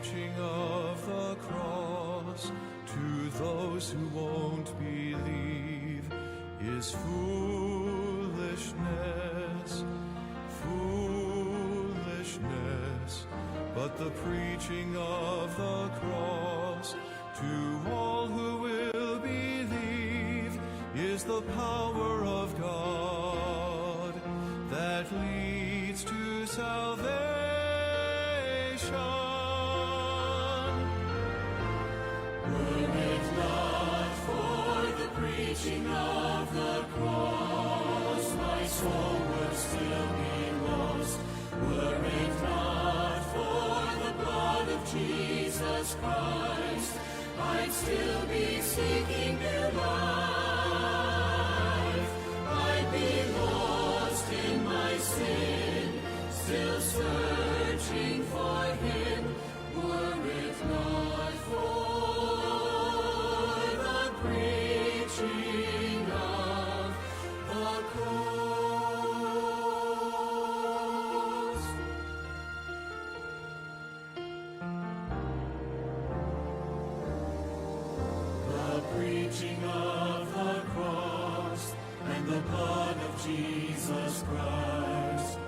preaching of the cross to those who won't believe is foolishness, foolishness. But the preaching of the cross to all who will believe is the power of God that leads to salvation. Were it not for the preaching of the cross, my soul would still be lost. Were it not for the blood of Jesus Christ, I'd still be seeking new life. I'd be lost in my sin, still searching for Him. Were it not for the preaching of the cross. The preaching of the cross and the blood of Jesus Christ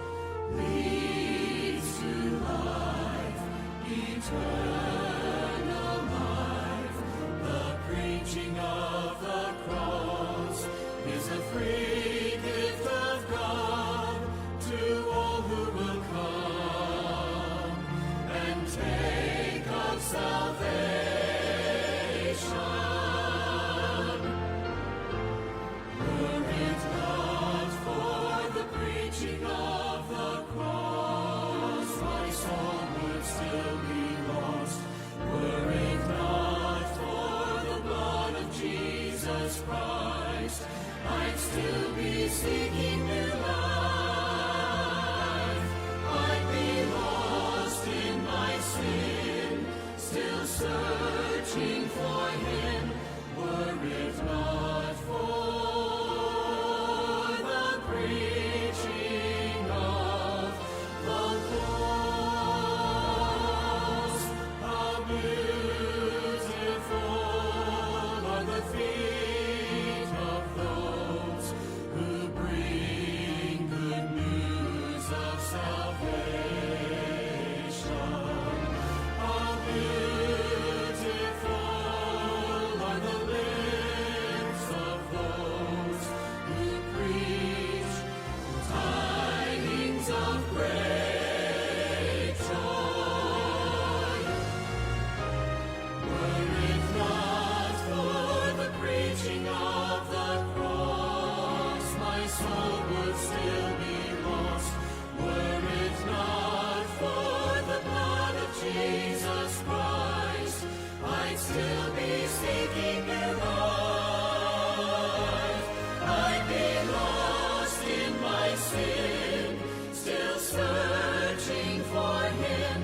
leads to life, eternal life. The preaching of the cross is a free gift of God to all who will come and take up salvation. Were it not for the preaching of the cross, my soul would still be lost. Were it not for the blood of Jesus Christ, I'd still be seeking new life. I'd be lost in my sin, still searching for Him. Were it not for the preaching of the cross, how beautiful are the feet of those who bring good news of salvation. How beautiful are the lips of those who preach tidings of great joy. Were it not for the preaching of the cross, my soul would still be lost. Were it not for the blood of Jesus Christ, I'd still be seeking new life. I'd be lost in my sin, still searching for Him.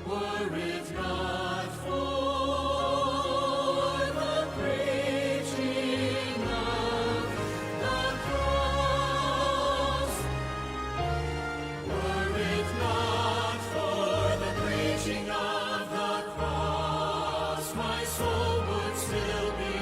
Were it not for the preaching of the cross, were it not for the preaching of the cross, my soul would still be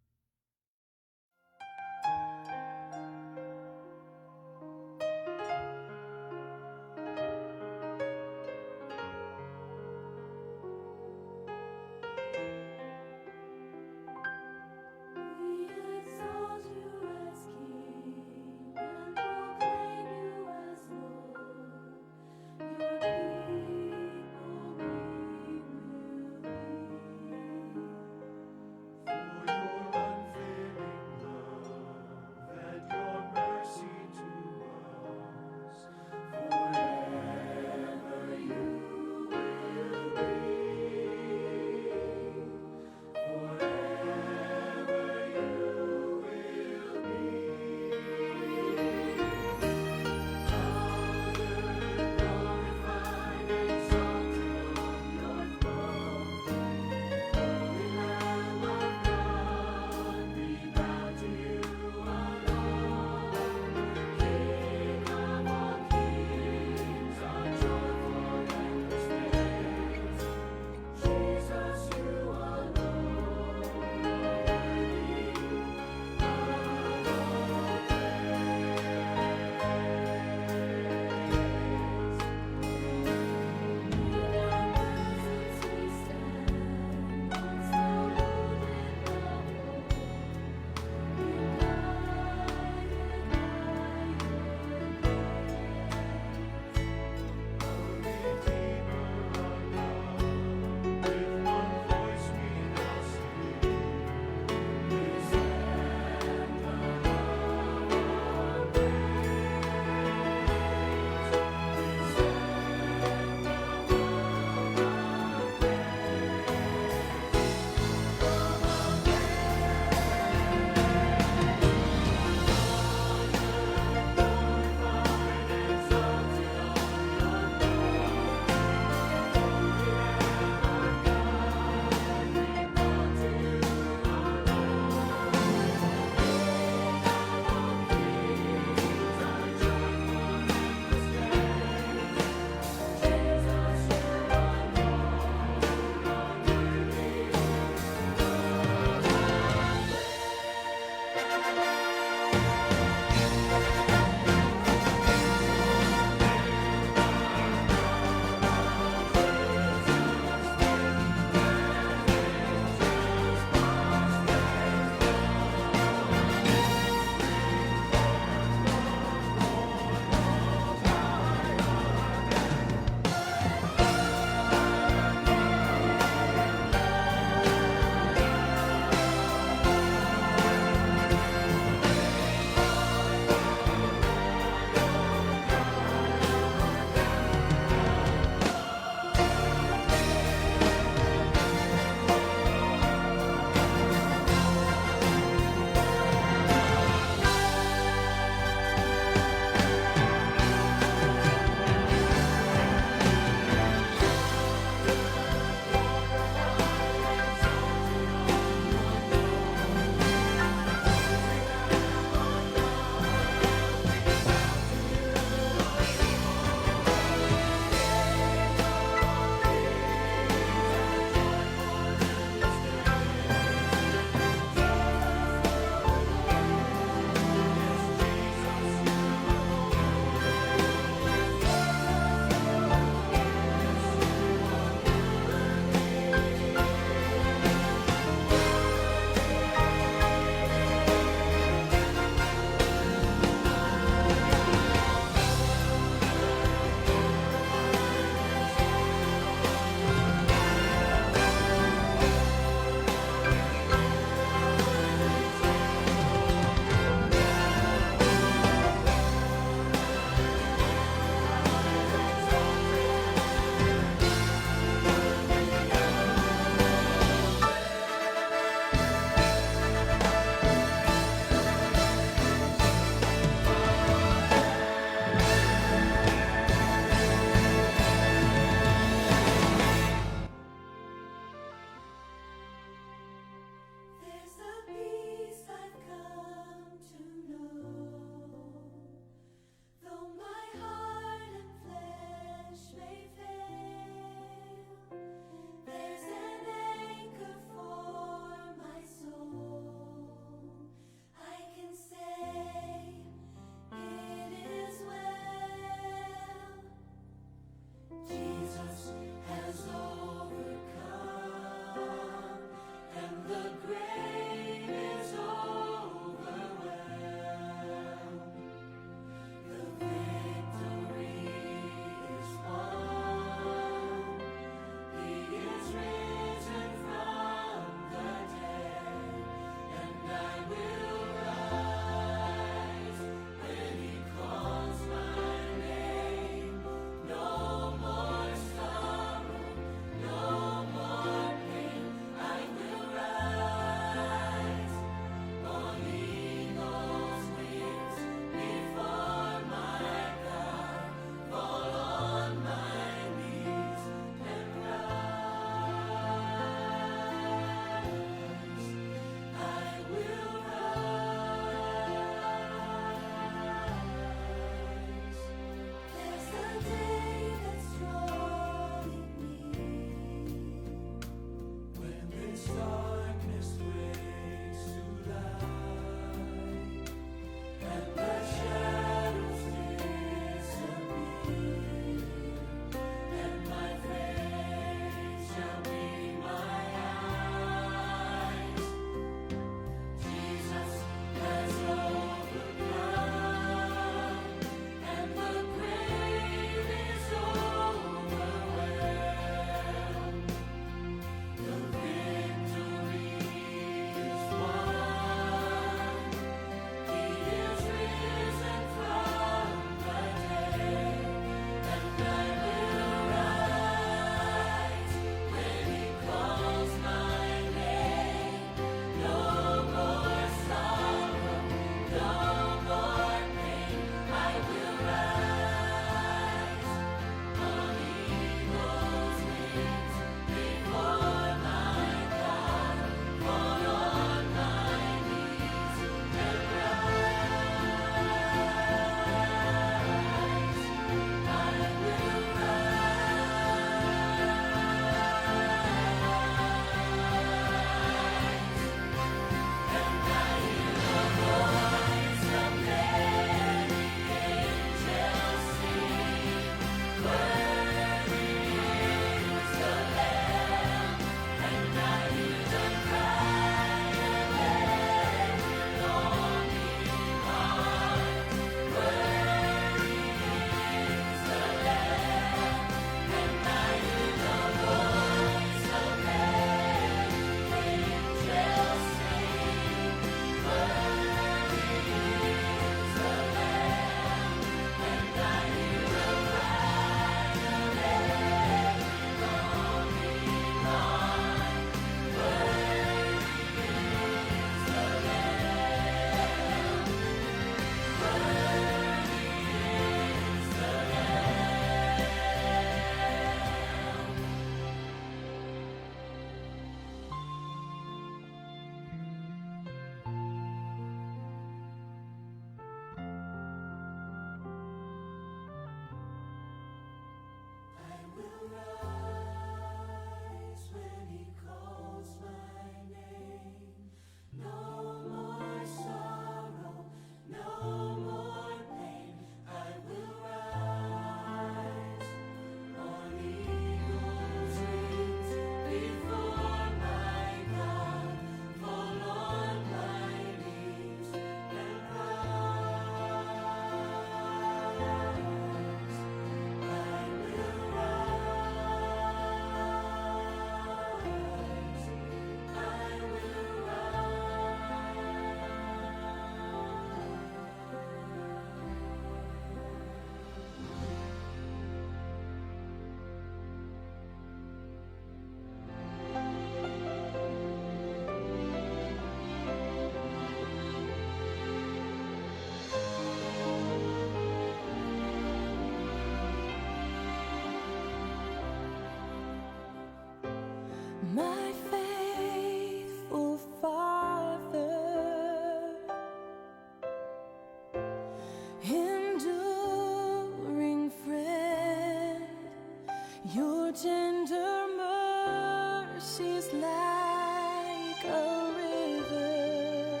tender mercies like a river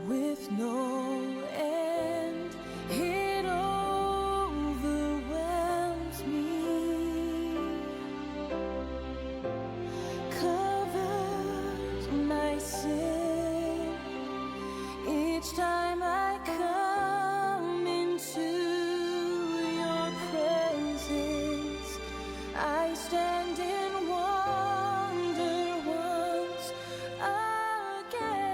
with no end. It overwhelms me, covers my sin each time I come into your presence. I stand in wonder once again.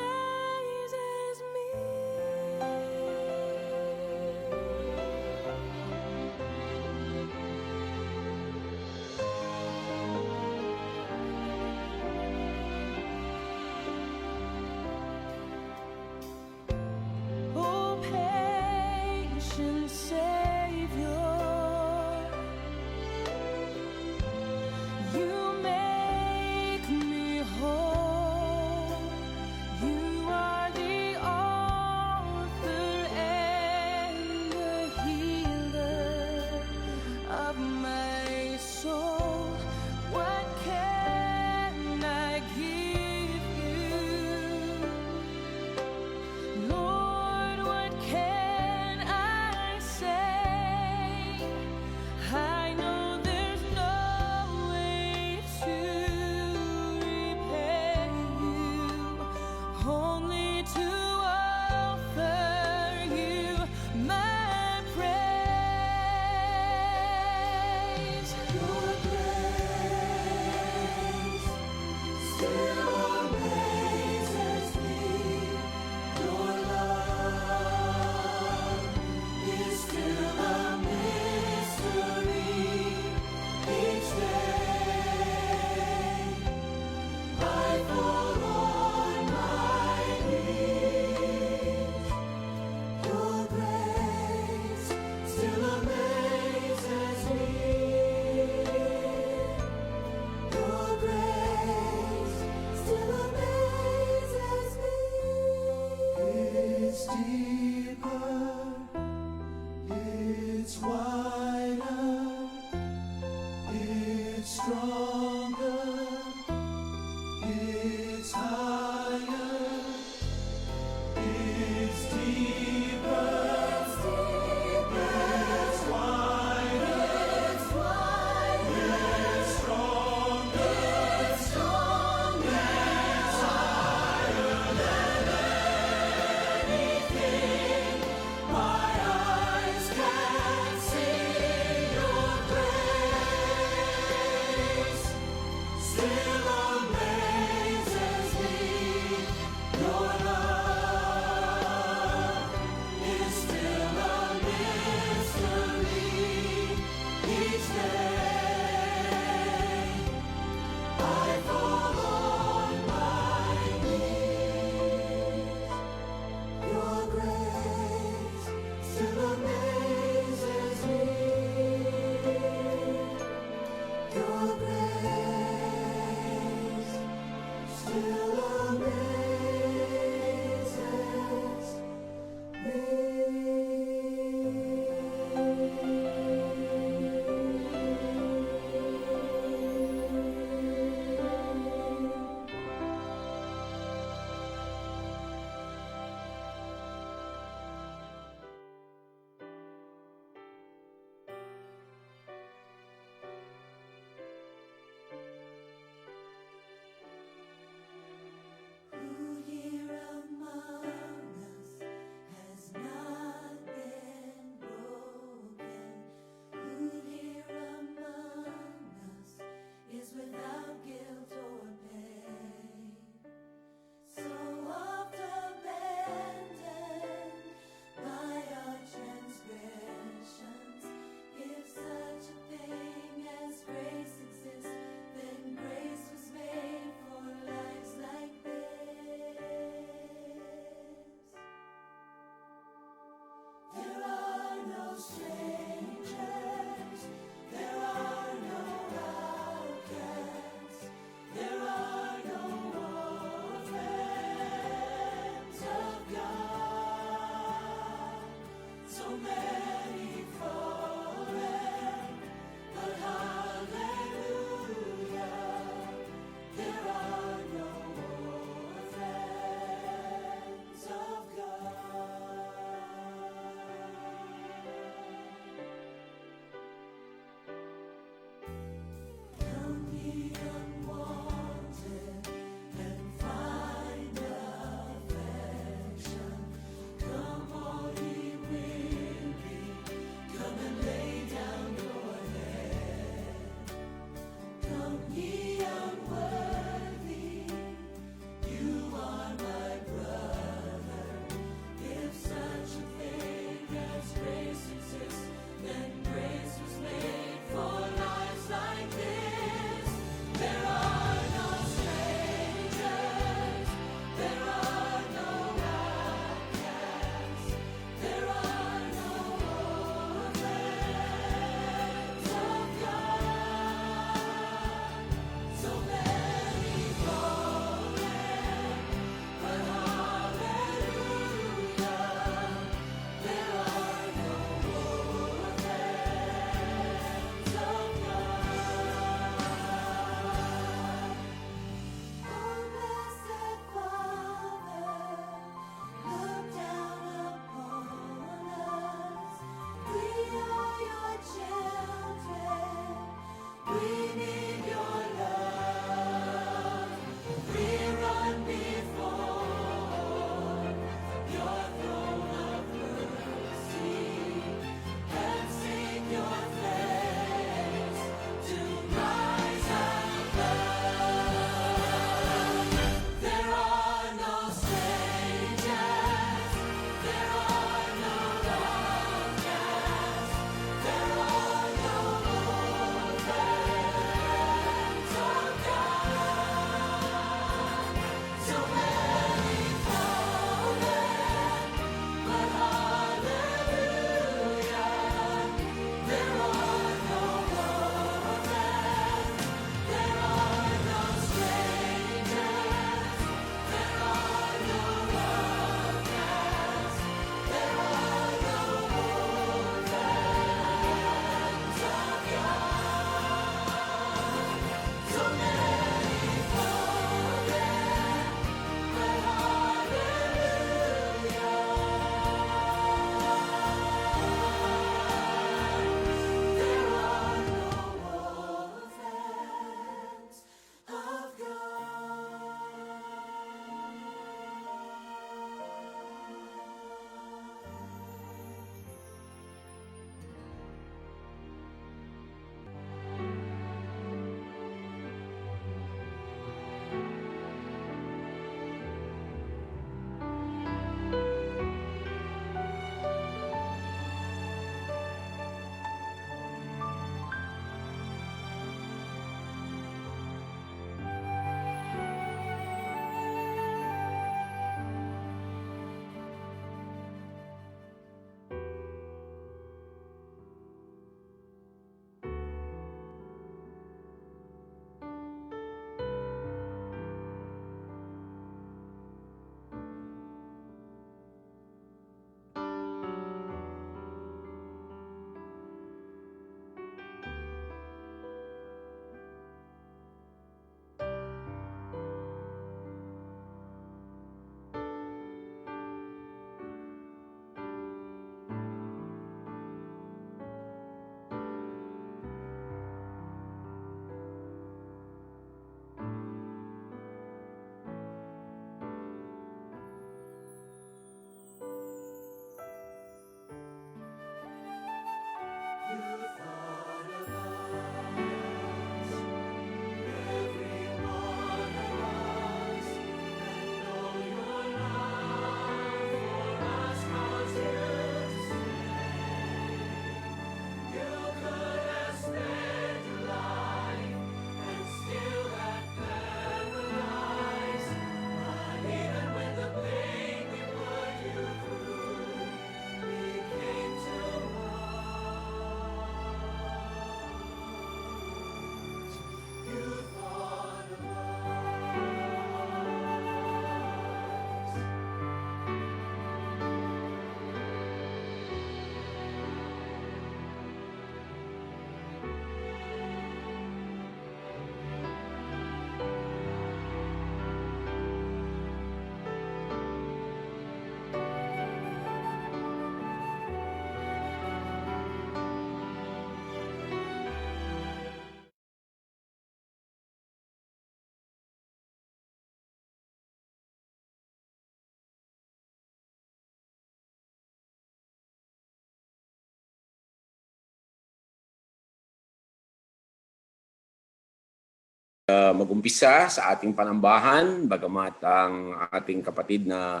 mag-umpisa sa ating panambahan, bagamat ang ating kapatid na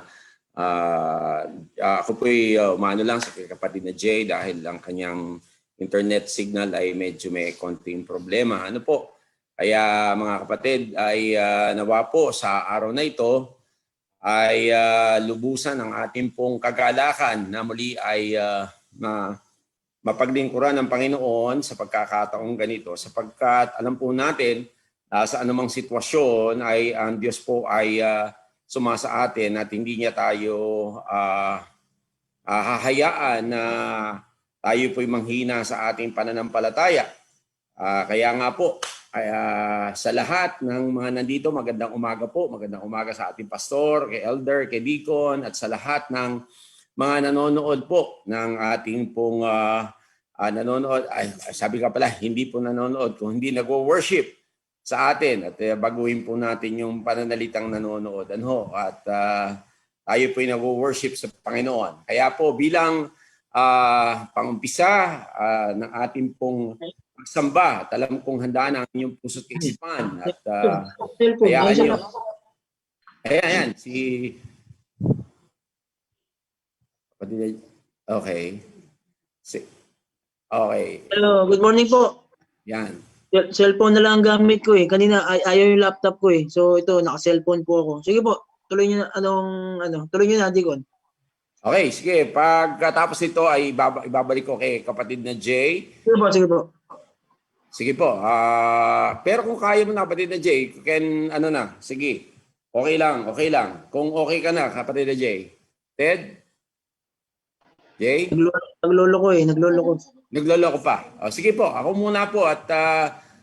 ako po'y umano lang sa kapatid na Jay dahil ang kanyang internet signal ay medyo may konting problema. Ano po? Kaya mga kapatid ay nawa po sa araw na ito ay lubusan ang ating pong kagalakan na muli ay mapaglingkuran ng Panginoon sa pagkakataong ganito sapagkat alam po natin sa anumang sitwasyon ay ang Diyos po ay sumasa atin at hindi niya tayo hahayaan na tayo po'y manghina sa ating pananampalataya. Kaya nga po, sa lahat ng mga nandito, magandang umaga po. Magandang umaga sa ating pastor, kay elder, kay deacon, at sa lahat ng mga nanonood po ng ating pong nanonood. Sabi ka pala, hindi po nanonood, kung hindi nag-worship sa atin. At baguhin po natin yung pananalitang nanonood. At tayo po'y nag-worship sa Panginoon. Kaya po bilang pangumpisa ng ating pong pagsamba, alam kong handa na ang inyong puso't kaisipan. At kaya nyo. Ayan, okay. Okay. Hello, good morning po. Yan. Cellphone na lang ang gamit ko eh. Kanina ayaw yung laptop ko eh. So ito, naka-cellphone po ako. Sige po, tuloy niyo na tuloy niyo na, Deacon. Okay, sige. Pagkatapos ito ay ibabalik ko kay kapatid na Jay. Sige po, sige po. Sige po. Pero kung kaya mo na kapatid na Jay, sige. Okay lang. Kung okay ka na kapatid na Jay. Ted? Jay? Nagloloko. Nagloloko pa. Sige po, ako muna po at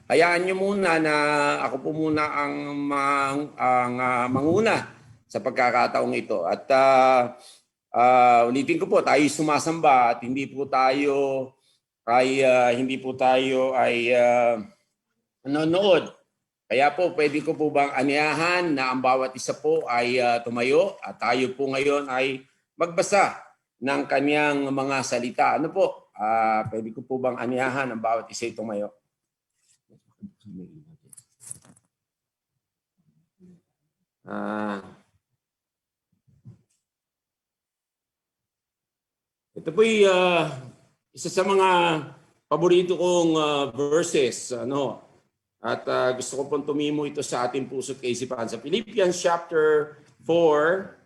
hayaan nyo muna na ako po muna ang manguna sa pagkakataong ito. At ulitin ko po, tayo sumasamba at hindi po tayo ay nanonood. Kaya po, pwede ko po bang aniyahan na ang bawat isa po ay tumayo at tayo po ngayon ay magbasa ng kanyang mga salita. Ano po? Pwede ko po bang aniyahan ang bawat isa ay tumayo? Ito po ay isa sa mga paborito kong verses. At gusto ko pong tumimo ito sa ating puso't kaisipan. Sa Philippians chapter 4,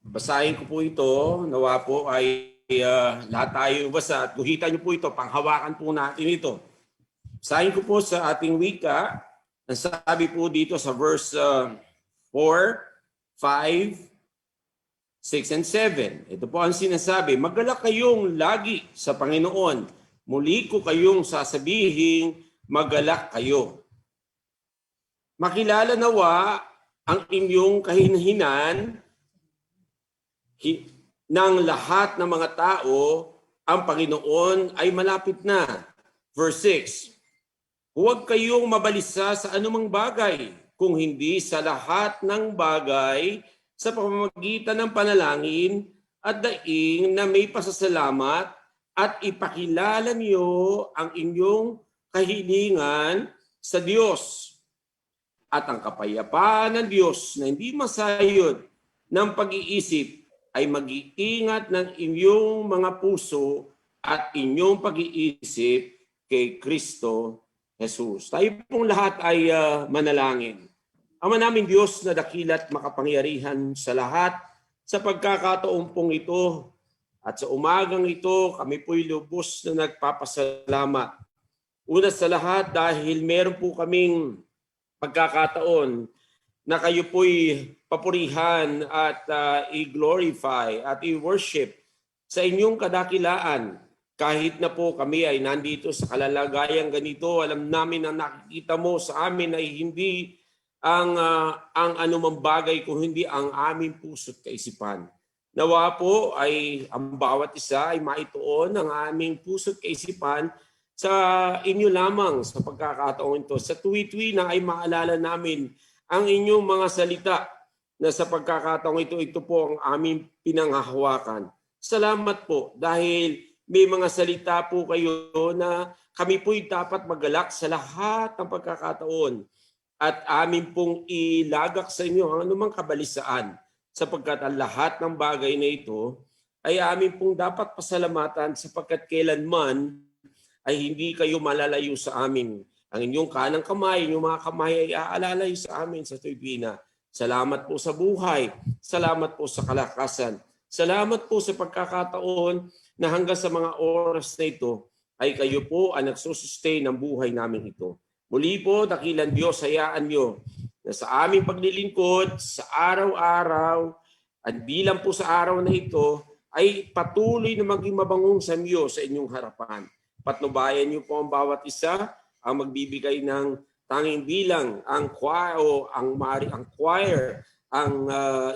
basahin ko po ito. Nawa po ay lahat tayo basa at guhitan niyo po ito. Panghawakan po natin ito. Basahin ko po sa ating wika. Ang sabi po dito sa verse 4, 5, 6, and 7. Ito po ang sinasabi. Magalak kayong lagi sa Panginoon. Muli ko kayong sasabihin, magalak kayo. Makilala nawa ang inyong kahinhinan ng lahat ng mga tao, ang Panginoon ay malapit na. Verse 6, huwag kayong mabalisa sa anumang bagay, kung hindi sa lahat ng bagay sa pamamagitan ng panalangin at daing na may pasasalamat at ipakilala niyo ang inyong kahilingan sa Diyos. At ang kapayapaan ng Diyos na hindi masayod ng pag-iisip ay mag-iingat ng inyong mga puso at inyong pag-iisip kay Kristo Jesus. Tayo pong lahat ay manalangin. Ama namin Diyos na dakila't makapangyarihan sa lahat, sa pagkakataon pong ito at sa umagang ito, kami po'y lubos na nagpapasalamat. Una sa lahat dahil meron po kaming pagkakataon na kayo po'y papurihan at i-glorify at i-worship sa inyong kadakilaan. Kahit na po kami ay nandito sa kalalagayang ganito, alam namin na nakikita mo sa amin ay hindi ang anumang bagay kung hindi ang aming puso't kaisipan. Nawa po ay ang bawat isa ay maituon ang aming puso't kaisipan sa inyo lamang sa pagkakataon ito. Sa tuwi-tuwi na ay maalala namin ang inyong mga salita na sa pagkakataong ito po ang aming pinanghahawakan. Salamat po dahil may mga salita po kayo na kami po'y dapat magalak sa lahat ng pagkakataon at amin pong ilagak sa inyo ang anumang kabalisaan sapagkat ang lahat ng bagay na ito ay amin pong dapat pasalamatan sapagkat kailanman ay hindi kayo malalayo sa amin. Ang inyong kanang kamay, inyong mga kamay ay aalalayo sa amin sa tuwina. Salamat po sa buhay. Salamat po sa kalakasan. Salamat po sa pagkakataon na hanggang sa mga oras na ito ay kayo po ang nagsusustain ng buhay namin ito. Muli po, dakilang Diyos, hayaan nyo na sa aming paglilingkod, sa araw-araw, at bilang po sa araw na ito, ay patuloy na maging mabangong sa iyo sa inyong harapan. Patnubayan niyo po ang bawat isa, ang magbibigay ng tanging bilang, ang choir, ang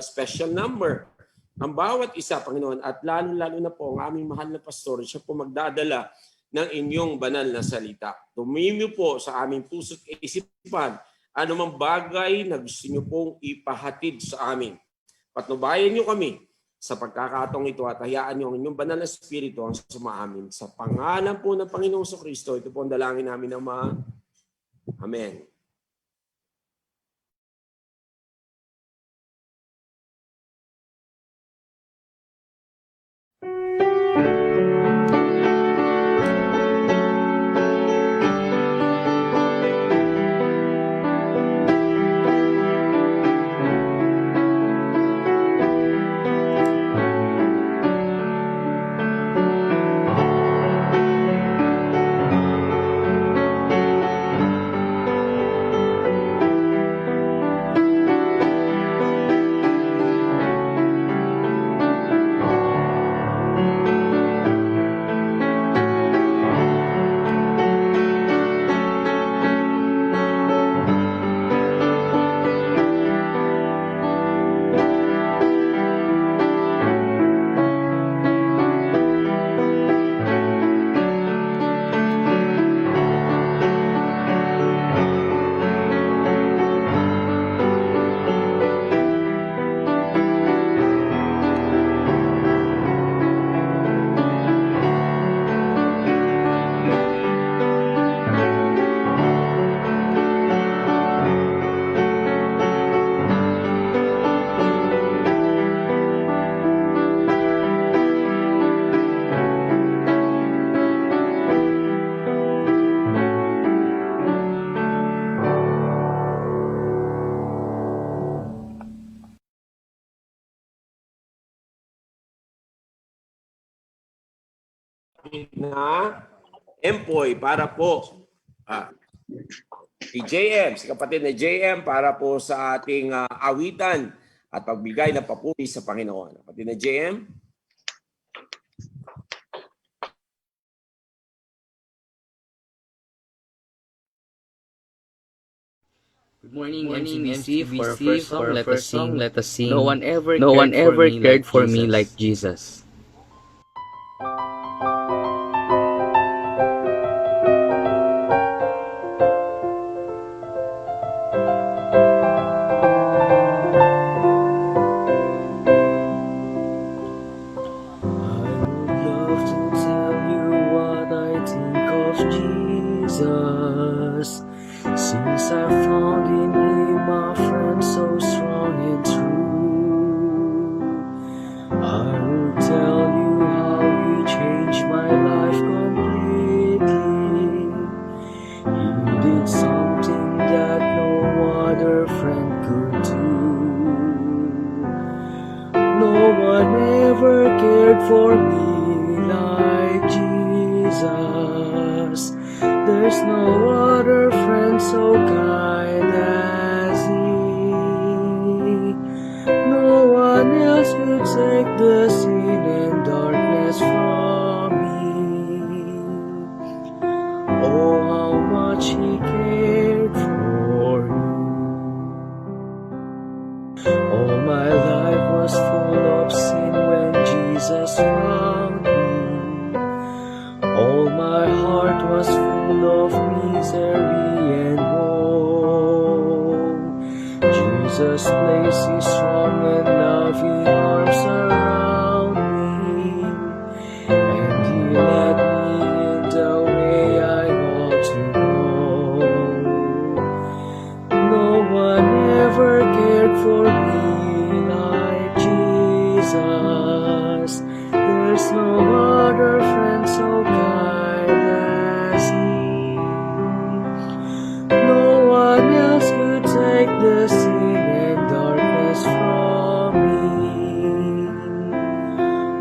special number, ang bawat isa, Panginoon, at lalo-lalo na po ang aming mahal na pastor, siya po magdadala ng inyong banal na salita. Tumimyo po sa aming puso't isipan anumang bagay na gusto niyo pong ipahatid sa amin. Patnubayan niyo kami sa pagkakataong ito at hayaan niyo ang inyong banal na Espiritu ang sumaamin. Sa pangalan po ng Panginoong Kristo, ito po ang dalangin namin ng mga Amen. Na Empoy para po si JM, si kapatid na JM para po sa ating awitan at pagbigay ng papuri sa Panginoon. Kapatid na JM. Good morning, MCBC. For our first song, let us sing. No one ever cared for me like Jesus. Since I found in him a friend so strong and true, I will tell you how he changed my life completely. He did something that no other friend could do. No one ever cared for me like Jesus. There's no other friend so kind as he. No one else could take the sin and darkness from me. Oh, how much he cared for you. All my life was full of sin when Jesus found me. All my heart was full of misery and woe. Jesus placed his strong and loving arms around me, and he There's no other friend so kind as He. No one else could take the sin and darkness from me.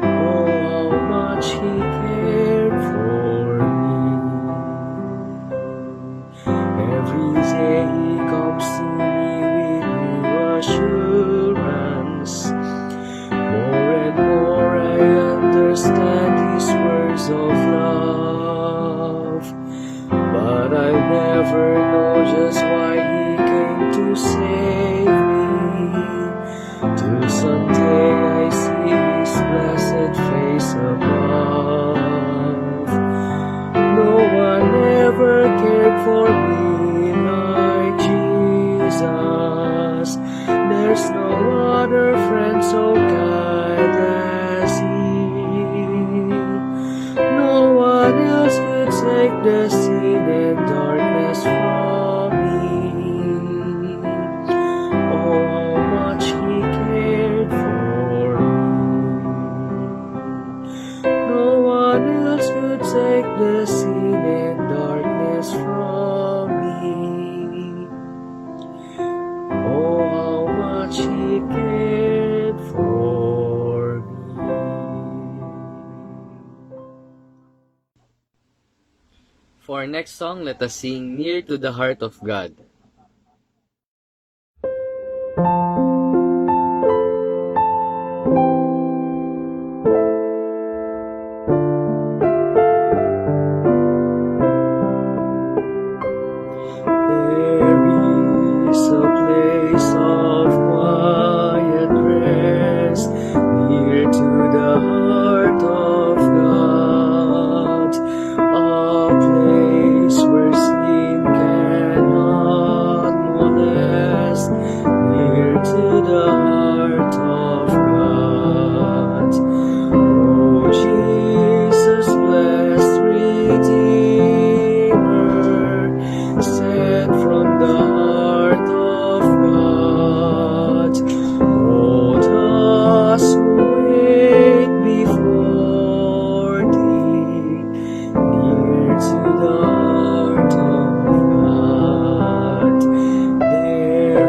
Oh, how much He cared for me. Every day He comes to me with new assurance. More and more I understand His words of love. But I never know just why He came to save me. Till someday I see His blessed face above. No one ever cared for me like Jesus. There's no other friend so kind as He. No one else could take the sin and darkness from me. Oh, how much He cared for me. No one else could take the sin and darkness from me. Oh, how much He cared for me. For our next song, let us sing Near to the Heart of God. There is a place of quiet rest near to the heart of God, a place where sin cannot molest, near to the heart of God. Oh, Jesus, blessed Redeemer, sent from the heart of God. Hold us who wait before Thee, near to the heart of God. There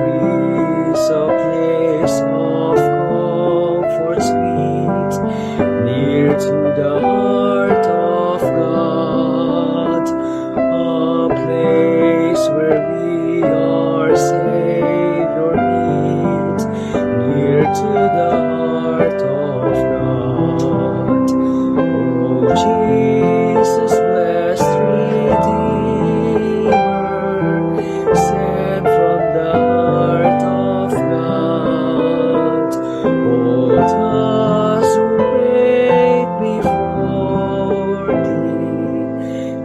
is a place of comfort sweet, near to the heart of God, a place where we our Savior meet, near to the heart of God. Oh, Jesus, blessed Redeemer, sent from the heart of God. Hold us who wait before Thee,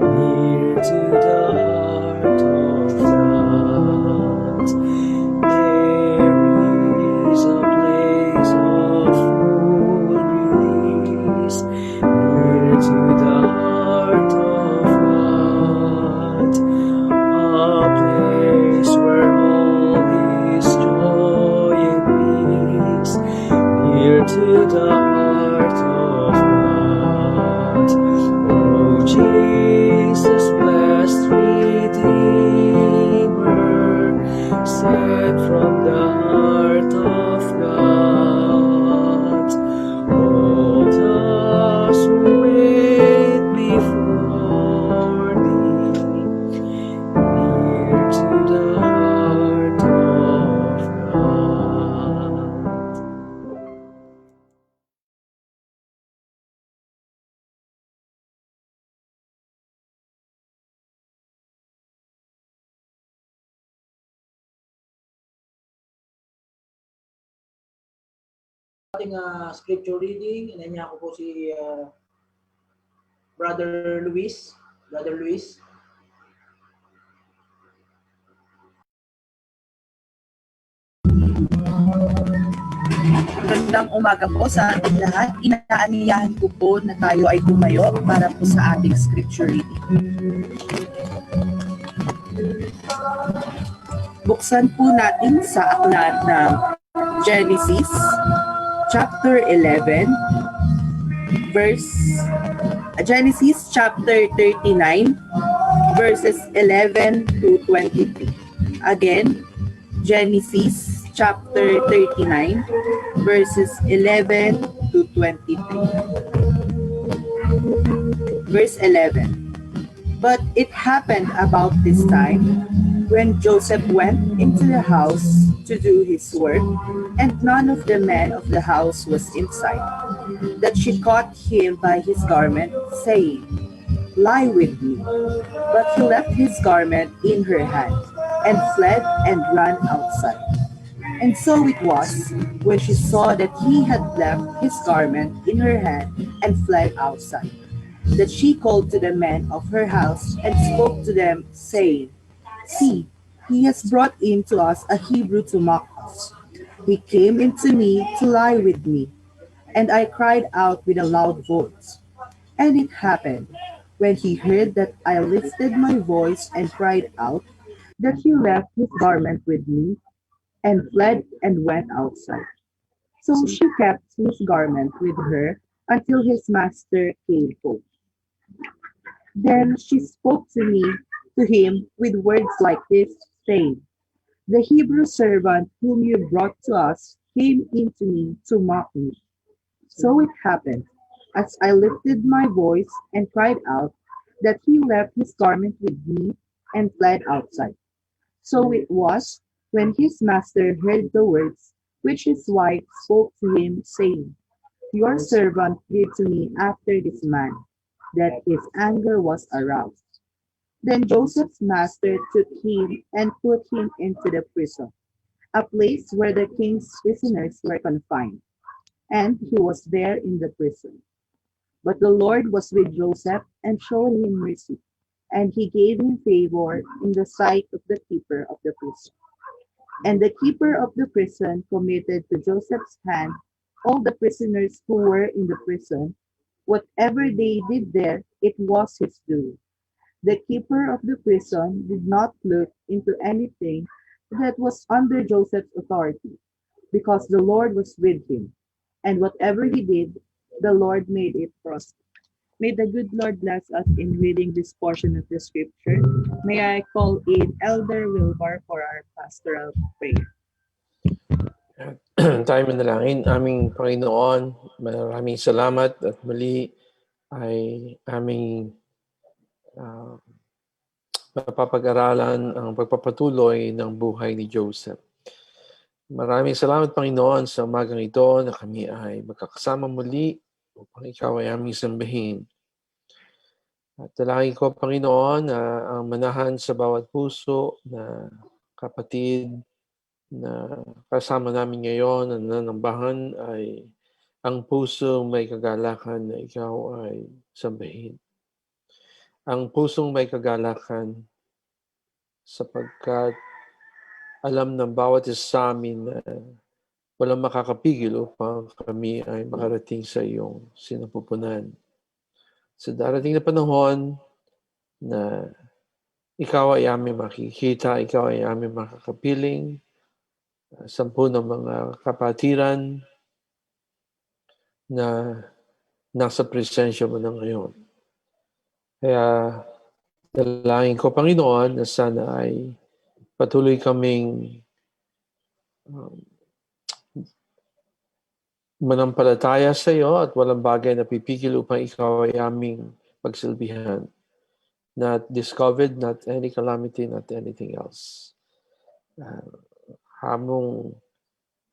near to the heart of God. There is a place of full release, near to the heart of God, a place where all is joy and peace, near to the heart of God. Oh, Jesus, blessed Redeemer, sent from the heart of God. Hold us who wait before Thee, near to the heart of God. Ating scripture reading, inanya ko po si Brother Luis. Brother Luis. Magandang umaga po sa ating lahat. Inaanyayahan ko po na tayo ay tumayo para po sa ating scripture reading. Buksan po natin sa aklat ng Genesis chapter 11, Genesis chapter 39, verses 11 to 23. Again, Genesis chapter 39, verses 11 to 23. Verse 11. But it happened about this time, when Joseph went into the house to do his work, and none of the men of the house was inside, that she caught him by his garment, saying, Lie with me. But he left his garment in her hand, and fled and ran outside. And so it was, when she saw that he had left his garment in her hand and fled outside, that she called to the men of her house and spoke to them, saying, See, he has brought in to us a Hebrew to mock us. He came into me to lie with me, and I cried out with a loud voice. And it happened, when he heard that I lifted my voice and cried out, that he left his garment with me, and fled and went outside. So she kept his garment with her until his master came home. Then she spoke to him with words like this, saying, The Hebrew servant whom you brought to us came in to me to mock me. So it happened, as I lifted my voice and cried out, that he left his garment with me and fled outside. So it was, when his master heard the words which his wife spoke to him, saying, Your servant did to me after this man, that his anger was aroused. Then Joseph's master took him and put him into the prison, a place where the king's prisoners were confined, and he was there in the prison. But the Lord was with Joseph and showed him mercy, and he gave him favor in the sight of the keeper of the prison. And the keeper of the prison committed to Joseph's hand all the prisoners who were in the prison. Whatever they did there, it was his doing. The keeper of the prison did not look into anything that was under Joseph's authority, because the Lord was with him, and whatever he did, the Lord made it prosper. May the good Lord bless us in reading this portion of the scripture. May I call in Elder Wilbar for our pastoral prayer. Tayo manalangin. Aming Panginoon, maraming salamat at muli ay aming mapapag-aralan ang pagpapatuloy ng buhay ni Joseph. Maraming salamat, Panginoon, sa umagang ito na kami ay magkakasama muli upang ikaw ay aming sambahin. At dalangin ko, Panginoon, na ang manahan sa bawat puso na kapatid na kasama namin ngayon, na nanambahan ay ang pusong may kagalakan na ikaw ay sambahin. Ang pusong may kagalakan sapagkat alam ng bawat isa sa amin na walang makakapigil upang kami ay makarating sa iyong sinapupunan. Sa darating na panahon na ikaw ay aming makikita, ikaw ay aming makakapiling, 10 ng mga kapatiran na nasa presensya mo na ngayon. Kaya dalangin ko, Panginoon, na sana ay patuloy kaming manampalataya sa iyo at walang bagay na pipigil upang ikaw ay aming pagsilbihan. Not this COVID, not any calamity, not anything else. Hamong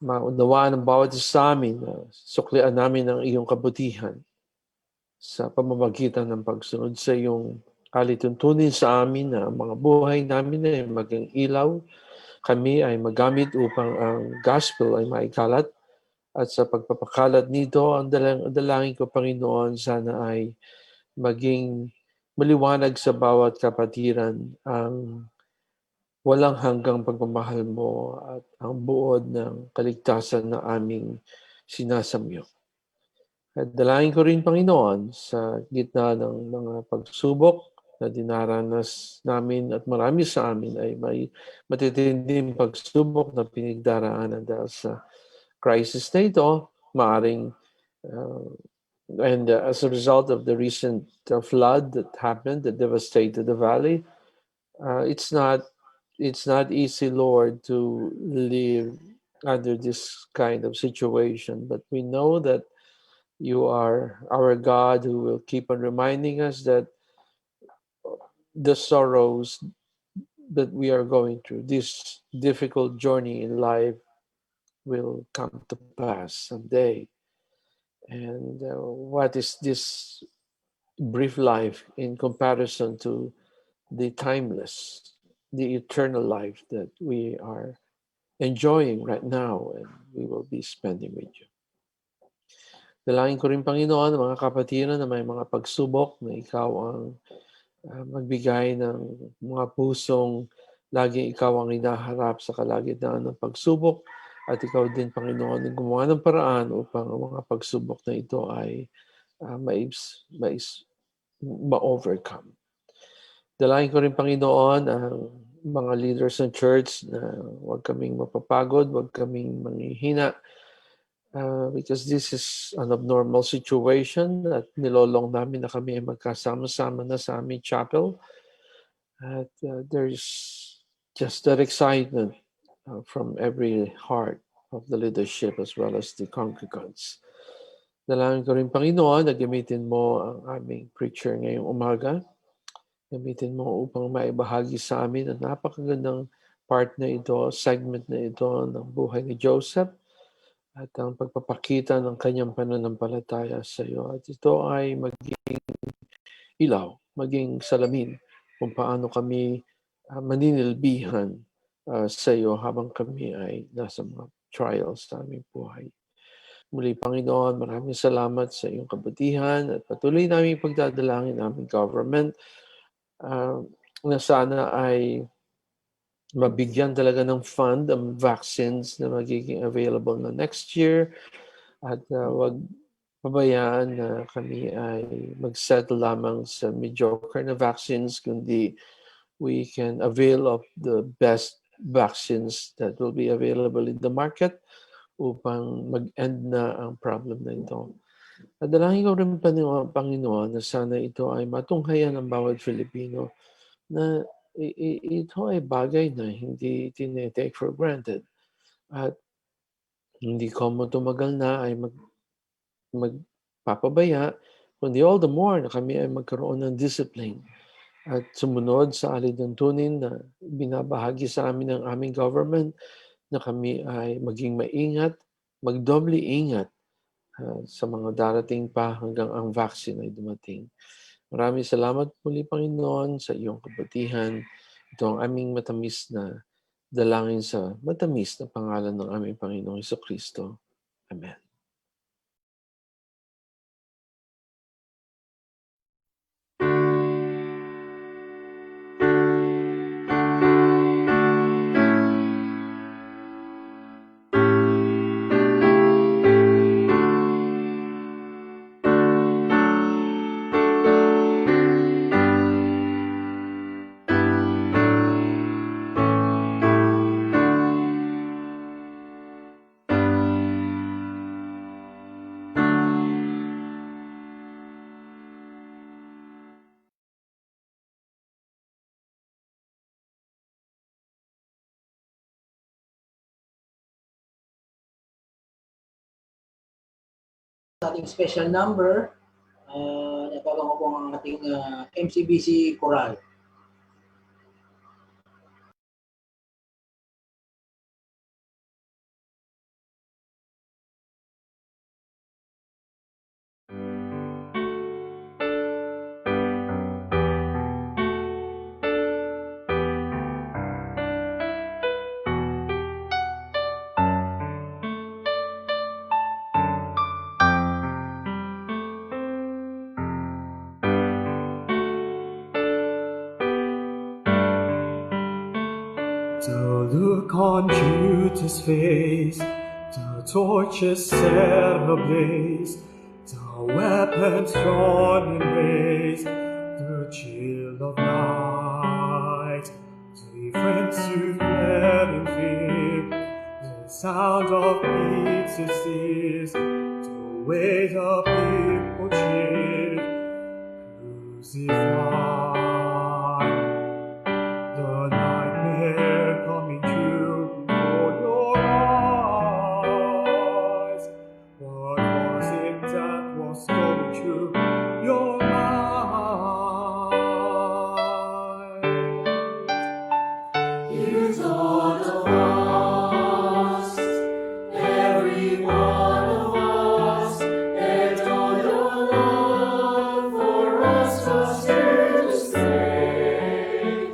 maunawaan ng bawat isa sa amin na suklian namin ang iyong kabutihan sa pamamagitan ng pagsunod sa iyong alituntunin sa amin na ang mga buhay namin ay maging ilaw. Kami ay magamit upang ang gospel ay maikalat. At sa pagpapakalat nito, ang dalangin ko, Panginoon, sana ay maging maliwanag sa bawat kapatiran ang walang hanggang pagmamahal mo at ang buod ng kaligtasan na aming sinasamyo. At dalangin ko rin, Panginoon, sa gitna ng mga pagsubok na dinaranas namin at marami sa amin ay may matitinding pagsubok na pinagdaraanan dahil sa crisis na ito, maaring and as a result of the recent flood that happened that devastated the valley, it's not easy, Lord, to live under this kind of situation. But we know that you are our God who will keep on reminding us that the sorrows that we are going through, this difficult journey in life, will come to pass someday. And what is this brief life in comparison to the timeless, the eternal life that we are enjoying right now and we will be spending with you? Dalangin ko rin, Panginoon, mga kapatiran na may mga pagsubok na ikaw ang magbigay ng mga pusong laging ikaw ang hinaharap sa kalagitnaan ng pagsubok. At ikaw din, Panginoon, ang gumawa ng paraan upang ang mga pagsubok na ito ay ma-overcome. Dalangin ko rin, Panginoon, ang mga leaders ng church na huwag kaming mapapagod, huwag kaming manghihina, because this is an abnormal situation at nilolong namin na kami ay magkasama-sama na sa aming chapel. At there's just that excitement from every heart of the leadership as well as the congregants. Dalangin ko rin, Panginoon, na gamitin mo ang aming preacher ngayong umaga. Gamitin mo upang maibahagi sa amin ang napakagandang part na ito, segment na ito ng buhay ni Joseph at ang pagpapakita ng kanyang pananampalataya sa iyo. At ito ay maging ilaw, maging salamin kung paano kami maninilbihan sa iyo habang kami ay nasa mga trials sa aming buhay. Muli, Panginoon, maraming salamat sa iyong kabutihan at patuloy namin pagdadalangin aming government na sana ay mabigyan talaga ng fund ang vaccines na magiging available na next year at wag pabayaan na kami ay mag-settle lamang sa mediocre na vaccines, kundi we can avail of the best vaccines that will be available in the market upang mag-end na ang problem na ito. At dalangin ko rin, Panginoon, na sana ito ay matunghayan ng bawat Filipino na ito ay bagay na hindi tinetake for granted. At hindi ko mo tumagal na ay magpapabaya, kundi all the more na kami ay magkaroon ng discipline at sumunod sa alituntunin na binabahagi sa amin ng aming government na kami ay maging maingat, magdoble ingat sa mga darating pa hanggang ang vaccine ay dumating. Maraming salamat muli, Panginoon, sa iyong kabutihan. Ito ang aming matamis na dalangin sa matamis na pangalan ng aming Panginoong Jesucristo. Amen. Ating special number, nababango po ang ating MCBC Choral. The look on Judas' face, the torches set ablaze, the weapons drawn in race, the chill of night, the friends who fled in fear, the sound of beats to cease, way the people cheered, crucify. The nightmare coming true before your eyes. What was it that was going through your mind? You thought of us, every one of us, and all your love for us was here to stay.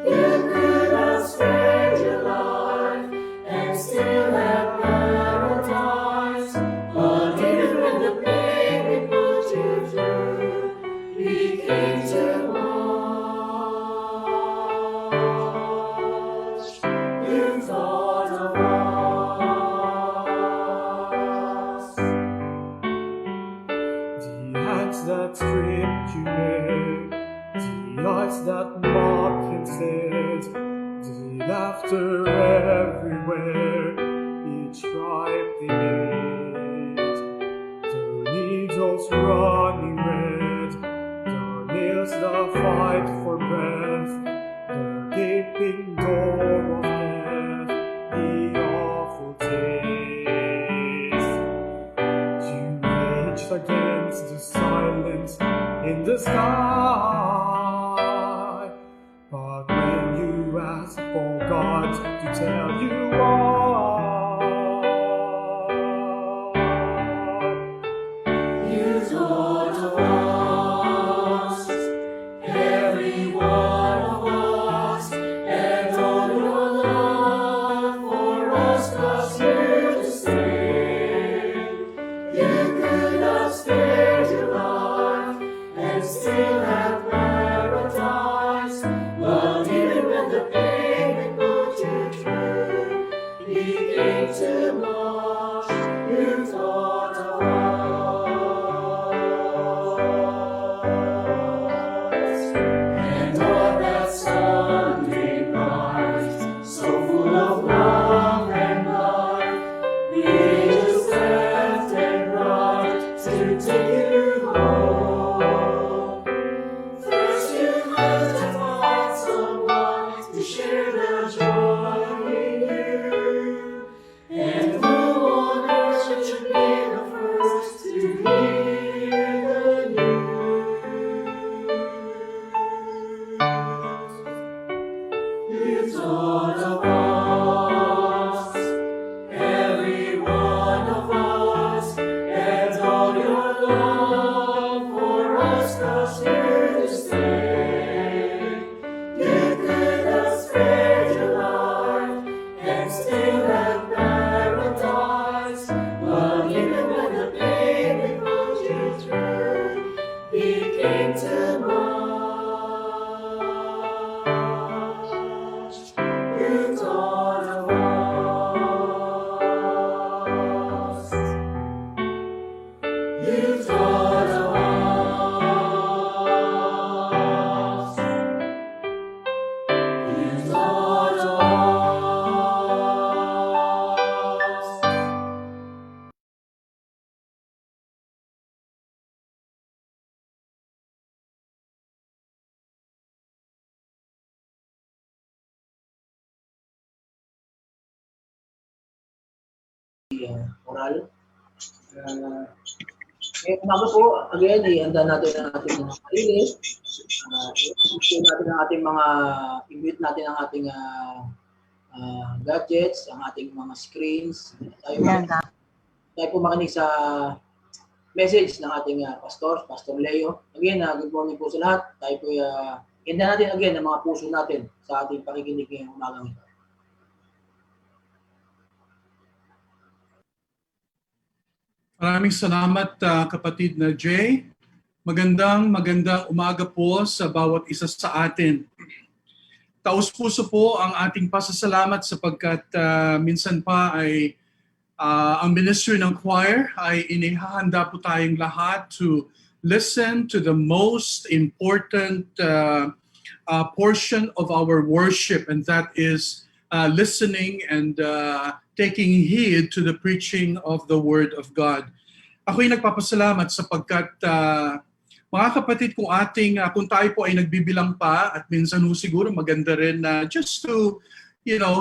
You could have spared your life and still have paradise, but even when the pain we put you through, we came to watch. You thought of us. The hands that stripped you bare, the eyes that mocked instead, the laughter everywhere, each stripe they made, the needles running red, the nails that fight for breath, the gaping door of death, the awful taste. You raged against the silence in the sky, but when you asked for God to tell you why, You thought of us, every one of us, and all your love for us was here to stay. You could have spared your life and still have paradise, but even when the pain we put you through, we came to watch. You thought of us, and on that Sunday night, so full of love and life, the angels left and right to take you home. First you had to find someone to share the joy with you, and who on earth should be the first to hear the news? You thought of us, every one of us, and all your love for us was here to stay. You could have spared your life and still have paradise, but even when the pain we put you through, we came to watch. You thought of us. You thought of us. You thought of us. Oral. Umaga po, again, ihanda natin ang ating mga sarili. I-mute natin ang ating mga, i-mute natin ang ating gadgets, ang ating mga screens. Tayo po makinig sa message ng ating Pastor Leo. Again, good morning po sa lahat. Tayo po, ihanda natin again ang mga puso natin sa ating pakikinig ngayong umagang ito. Maraming salamat kapatid na Jay. Magandang umaga po sa bawat isa sa atin. Taus-puso po ang ating pasasalamat sapagkat minsan pa ay ang ministry ng choir ay inihahanda po tayong lahat to listen to the most important portion of our worship, and that is listening and taking heed to the preaching of the Word of God. ako'y nagpapasalamat sapagkat mga kapatid, kung tayo po ay nagbibilang pa at minsan siguro maganda rin na just to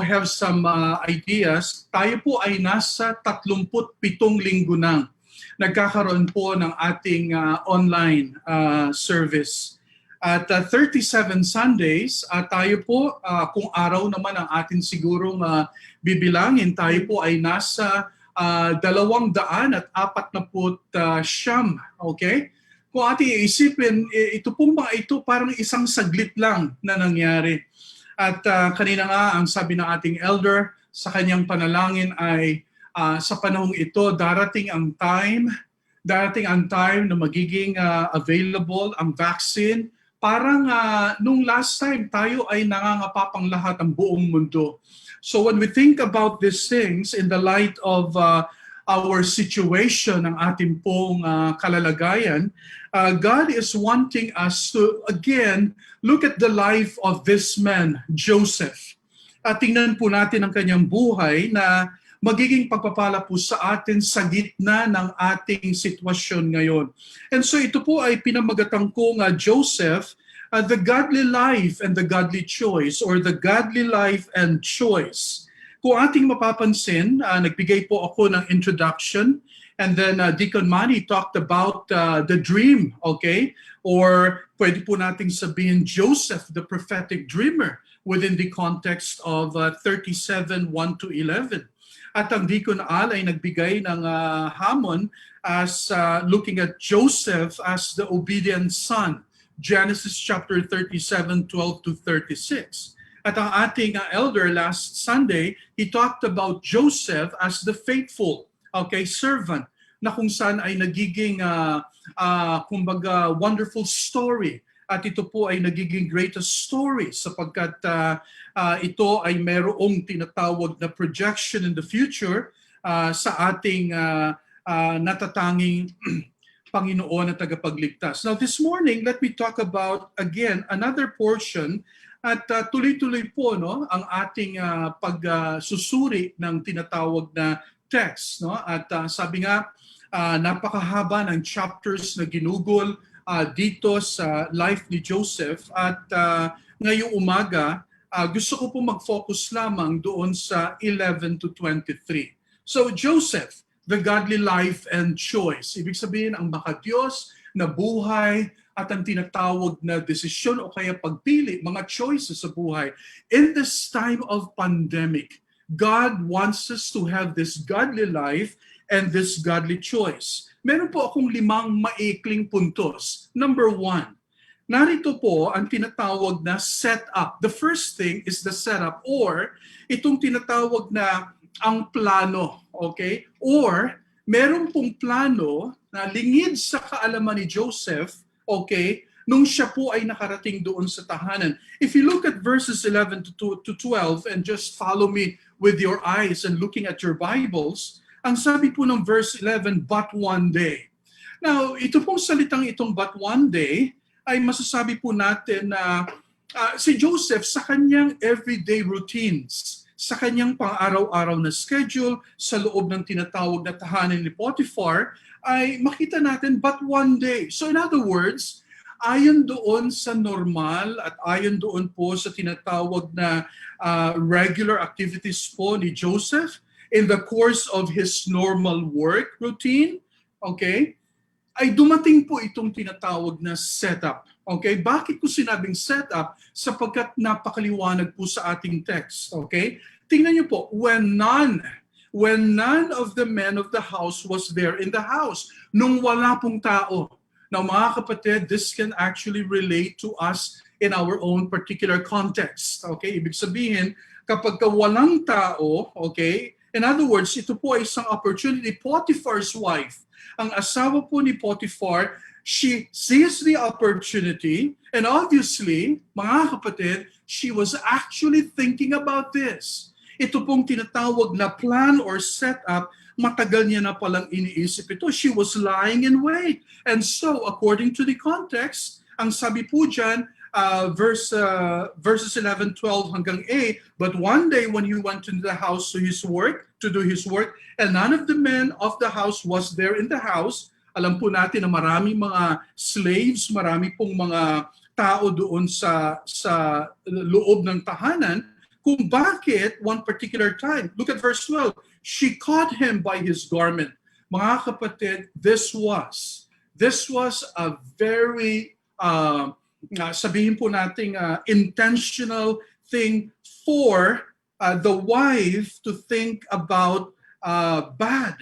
have some ideas, tayo po ay nasa 37 linggo nang nagkakaroon po ng ating online service. At 37 Sundays, tayo po, kung araw naman ang atin sigurong bibilangin, tayo po ay nasa 249. Okay? Kung ating iisipin, ito pong mga ito parang isang saglit lang na nangyari. At kanina nga, ang sabi ng ating elder sa kanyang panalangin ay sa panahong ito, darating ang time na magiging available ang vaccine. Parang nung last time, tayo ay nangangapapang lahat ang buong mundo. So when we think about these things in the light of our situation, ang ating pong kalalagayan, God is wanting us to, again, look at the life of this man, Joseph. At tingnan po natin ang kanyang buhay na magiging pagpapala po sa atin sa gitna ng ating sitwasyon ngayon. And so ito po ay pinamagatang kong Joseph, the godly life and the godly choice, or the godly life and choice. Kung ating mapapansin, nagbigay po ako ng introduction, and then Deacon Manny talked about the dream, okay? Or pwede po nating sabihin Joseph, the prophetic dreamer, within the context of 37:1-11. At ang Deacon Al ay nagbigay ng hamon as looking at Joseph as the obedient son, Genesis chapter 37:12-36. At ang ating elder last Sunday, he talked about Joseph as the faithful, servant, na kung saan ay nagiging kumbaga wonderful story. At ito po ay nagiging greatest story sapagkat ito ay merong tinatawag na projection in the future sa ating natatanging Panginoon at tagapagligtas. Now this morning, let me talk about again another portion at tuloy-tuloy po ang ating pagsusuri ng tinatawag na text. At sabi nga, napakahaba ng chapters na ginugol dito sa life ni Joseph. At ngayong umaga, gusto ko po mag-focus lamang doon sa 11-23. So Joseph, the godly life and choice. Ibig sabihin ang makadiyos na buhay at ang tinatawag na desisyon o kaya pagpili, mga choices sa buhay. In this time of pandemic, God wants us to have this godly life and this godly choice. Meron po akong 5 maikling puntos. Number 1, narito po ang tinatawag na setup. The first thing is the setup, or itong tinatawag na ang plano. Okay? Or meron pong plano na lingid sa kaalaman ni Joseph, okay, nung siya po ay nakarating doon sa tahanan. If you look at verses 11-12 and just follow me with your eyes and looking at your Bibles, ang sabi po ng verse 11, but one day. Now, ito pong salitang itong but one day ay masasabi po natin na si Joseph sa kanyang everyday routines, sa kanyang pang-araw-araw na schedule, sa loob ng tinatawag na tahanan ni Potiphar, ay makita natin but one day. So in other words, ayon doon sa normal at ayon doon po sa tinatawag na regular activities po ni Joseph in the course of his normal work routine, okay, ay dumating po itong tinatawag na setup. Okay, bakit ko sinabing setup? Sapagkat napakaliwanag po sa ating text. Okay, tingnan niyo po, when none of the men of the house was there in the house, nung wala pong tao. Now mga kapatid, this can actually relate to us in our own particular context. Okay, ibig sabihin, kapag walang tao, okay, in other words, ito po ay isang opportunity. Potiphar's wife, ang asawa po ni Potiphar, she sees the opportunity, and obviously, mga kapatid, she was actually thinking about this. Ito pong tinatawag na plan or setup, matagal niya na palang iniisip ito. She was lying in wait. And so, according to the context, ang sabi po dyan, verses 11, 12 hanggang 8, but one day when he went into the house to his work, to do his work, and none of the men of the house was there in the house. Alam po natin na maraming mga slaves, marami pong mga tao doon sa loob ng tahanan, kung bakit one particular time. Look at verse 12. She caught him by his garment. Mga kapatid, this was a very, sabihin po natin, intentional thing for the wife to think about bad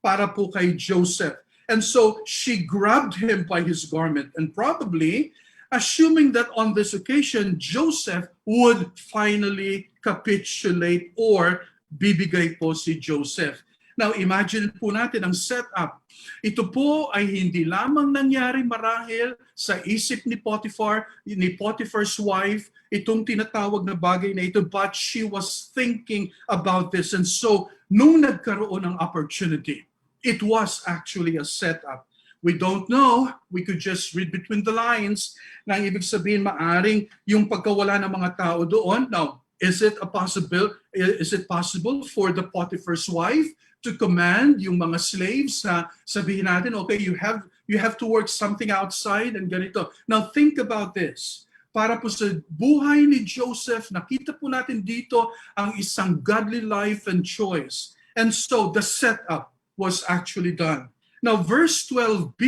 para po kay Joseph. And so she grabbed him by his garment, and probably assuming that on this occasion, Joseph would finally capitulate or bibigay po si Joseph. Now, imagine po natin ang setup. Ito po ay hindi lamang nangyari marahil sa isip ni Potiphar's wife, itong tinatawag na bagay na ito, but she was thinking about this. And so, nung nagkaroon ng opportunity, it was actually a setup. We don't know. We could just read between the lines na ibig sabihin maaring yung pagkawala ng mga tao doon. Now, is it possible for the Potiphar's wife to command yung mga slaves na sabihin natin, okay, you have to work something outside and ganito. Now, think about this. Para po sa buhay ni Joseph, nakita po natin dito ang isang godly life and choice. And so, the setup was actually done. Now, verse 12b,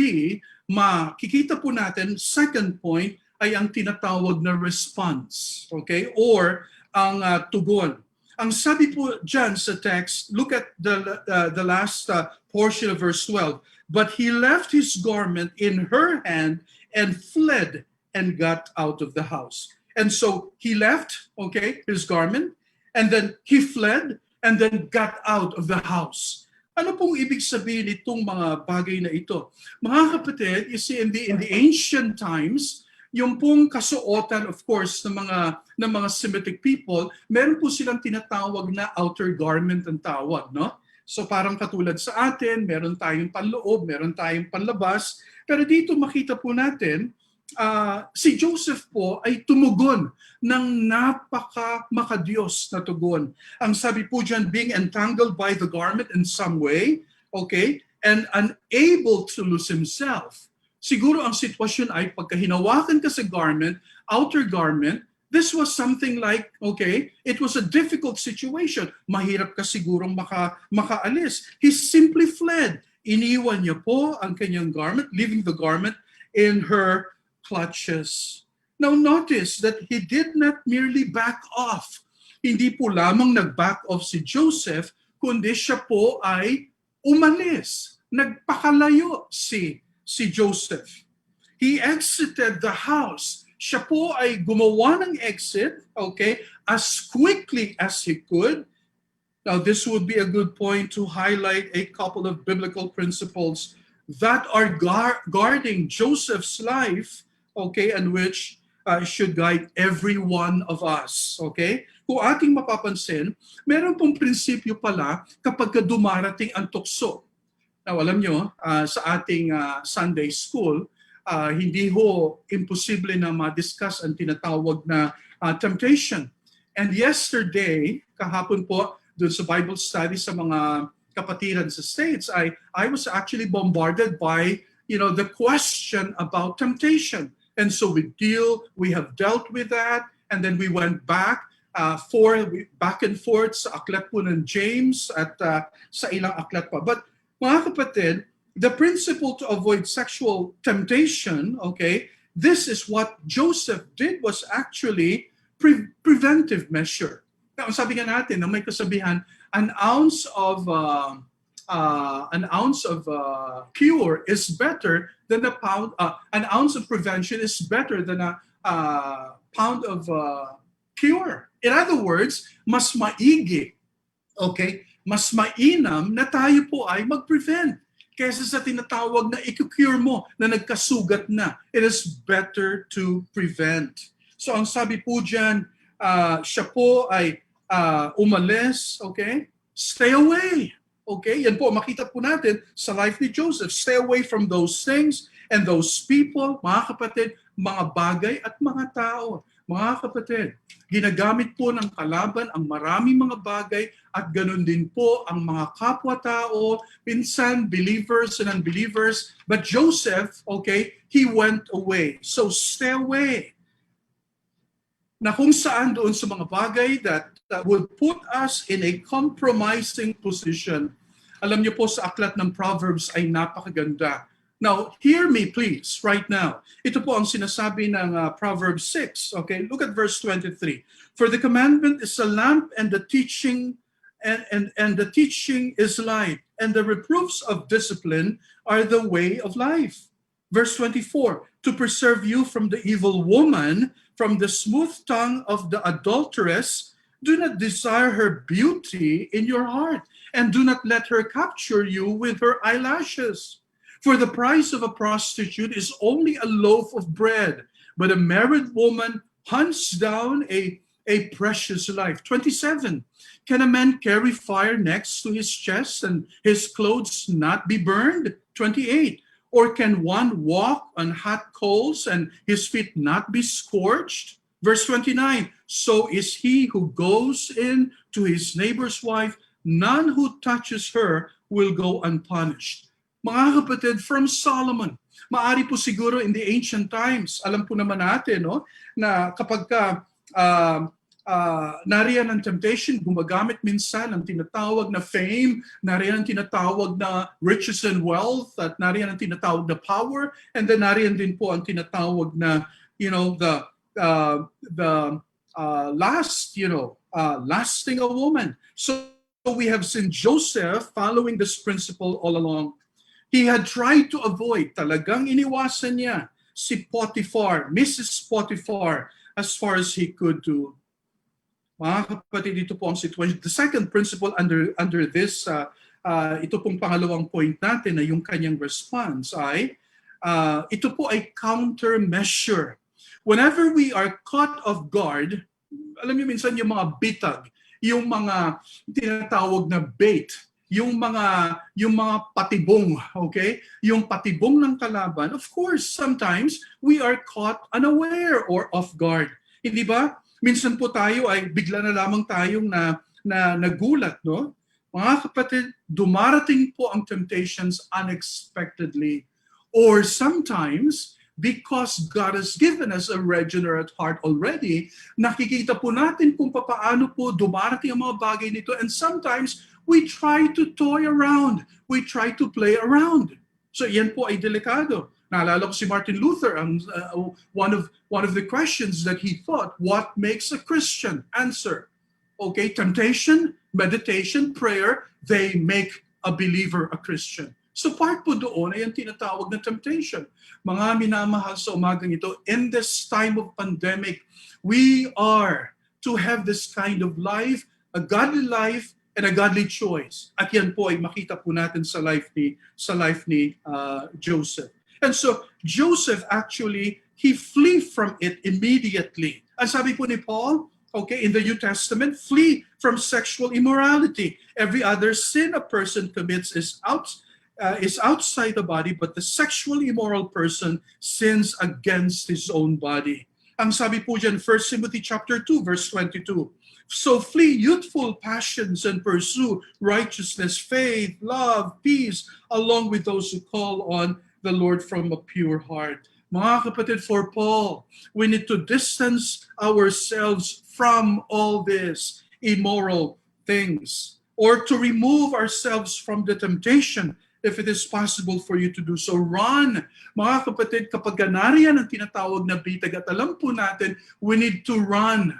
makikita po natin, second point, ay ang tinatawag na response, okay? Or ang tugon. Ang sabi po dyan sa text, look at the last portion of verse 12. But he left his garment in her hand and fled and got out of the house. And so he left, okay, his garment, and then he fled and then got out of the house. Ano pong ibig sabihin itong mga bagay na ito? Mga kapatid, you see, in the ancient times, yung pong kasuotan, of course, ng mga Semitic people, meron po silang tinatawag na outer garment ang tawag, no? So parang katulad sa atin, meron tayong panloob, meron tayong panlabas. Pero dito makita po natin, si Joseph po ay tumugon ng napaka-makadiyos na tugon. Ang sabi po dyan, being entangled by the garment in some way, okay, and unable to lose himself. Siguro ang sitwasyon ay pagka hinawakan ka sa garment, outer garment, this was something like, okay, it was a difficult situation. Mahirap ka sigurong makaalis. He simply fled. Iniwan niya po ang kanyang garment, leaving the garment in her clutches. Now notice that he did not merely back off. Hindi po lamang nag-back off si Joseph, kundi siya po ay umalis. Nagpakalayo si Joseph. He exited the house. Siya po ay gumawa ng exit, okay, as quickly as he could. Now this would be a good point to highlight a couple of biblical principles that are guarding Joseph's life, okay, and which should guide every one of us, okay? Kung ating mapapansin, meron pong prinsipyo pala kapag dumarating ang tukso. Now, alam nyo, sa ating Sunday school, hindi ho imposible na ma-discuss ang tinatawag na temptation. And yesterday, kahapon po, dun sa Bible study sa mga kapatiran sa States, I was actually bombarded by, the question about temptation. And so we have dealt with that, and then we went back and forth sa aklat po ng James at sa ilang aklat pa. But mga kapatid, the principle to avoid sexual temptation, okay, this is what Joseph did, was actually preventive measure. Now, sabi nga natin na may kasabihan, an ounce of cure is better than a pound. An ounce of prevention is better than a pound of cure. In other words, mas maigi, okay, mas mainam na tayo po ay mag-prevent kaysa sa tinatawag na i-cure mo na nagkasugat na. It is better to prevent. So ang sabi po dyan, siya po ay umalis, okay? Stay away. Okay? Yan po, makita po natin sa life ni Joseph. Stay away from those things and those people, mga kapatid, mga bagay at mga tao. Mga kapatid, ginagamit po ng kalaban ang maraming mga bagay at ganun din po ang mga kapwa-tao, minsan believers and unbelievers. But Joseph, okay, he went away. So stay away. Na kung saan doon sa mga bagay that would put us in a compromising position. Alam niyo po sa aklat ng Proverbs ay napakaganda. Now, hear me please right now. Ito po ang sinasabi ng Proverbs 6. Okay, look at verse 23. For the commandment is a lamp and the teaching and the teaching is light, and the reproofs of discipline are the way of life. Verse 24, to preserve you from the evil woman, from the smooth tongue of the adulteress, do not desire her beauty in your heart, and do not let her capture you with her eyelashes. For the price of a prostitute is only a loaf of bread, but a married woman hunts down a precious life. 27, can a man carry fire next to his chest and his clothes not be burned? 28, or can one walk on hot coals and his feet not be scorched? Verse 29, so is he who goes in to his neighbor's wife, none who touches her will go unpunished. Mga kapatid, from Solomon, maari po siguro in the ancient times, alam po naman natin no, na kapag nariyan ang temptation, gumagamit minsan ng tinatawag na fame, nariyan ang tinatawag na riches and wealth, at nariyan ang tinatawag na power, and then nariyan din po ang tinatawag na, lasting a woman. So we have seen Joseph following this principle all along. He had tried to avoid, talagang iniwasan niya si Potiphar, Mrs. Potiphar, as far as he could do. Mga kapatid, ito po ang situation. The second principle under this, ito pong pangalawang point natin na yung kanyang response ay, ito po ay countermeasure. Whenever we are caught off guard, alam niyo minsan yung mga bitag, yung mga tinatawag na bait, yung mga patibong, okay? Yung patibong ng kalaban, of course, sometimes we are caught unaware or off guard. Hindi ba? Minsan po tayo ay bigla na lamang tayong nagulat, no? Mga kapatid, dumarating po ang temptations unexpectedly. Or sometimes, because God has given us a regenerate heart already, nakikita po natin kung paano po dumarating ang mga bagay nito, and sometimes we try to toy around. We try to play around. So yan po ay delikado. Naalala ko si Martin Luther, one of the questions that he thought, what makes a Christian? Answer. Okay, temptation, meditation, prayer, they make a believer a Christian. So part po doon ay ang tinatawag na temptation. Mga minamahal sa umagang ito, in this time of pandemic, we are to have this kind of life, a godly life, and a godly choice. At yan po ay makita po natin sa life ni Joseph. And so Joseph actually, he flee from it immediately. Ang sabi po ni Paul, okay, in the New Testament, flee from sexual immorality. Every other sin a person commits is outside the body, but the sexually immoral person sins against his own body. Ang sabi po dyan, 1 Timothy chapter 2, verse 22. So flee youthful passions and pursue righteousness, faith, love, peace, along with those who call on the Lord from a pure heart. Mga kapatid, for Paul, we need to distance ourselves from all these immoral things, or to remove ourselves from the temptation if it is possible for you to do so. Run. Mga kapatid, kapag nariyan ang tinatawag na bitag at alam po natin, we need to run.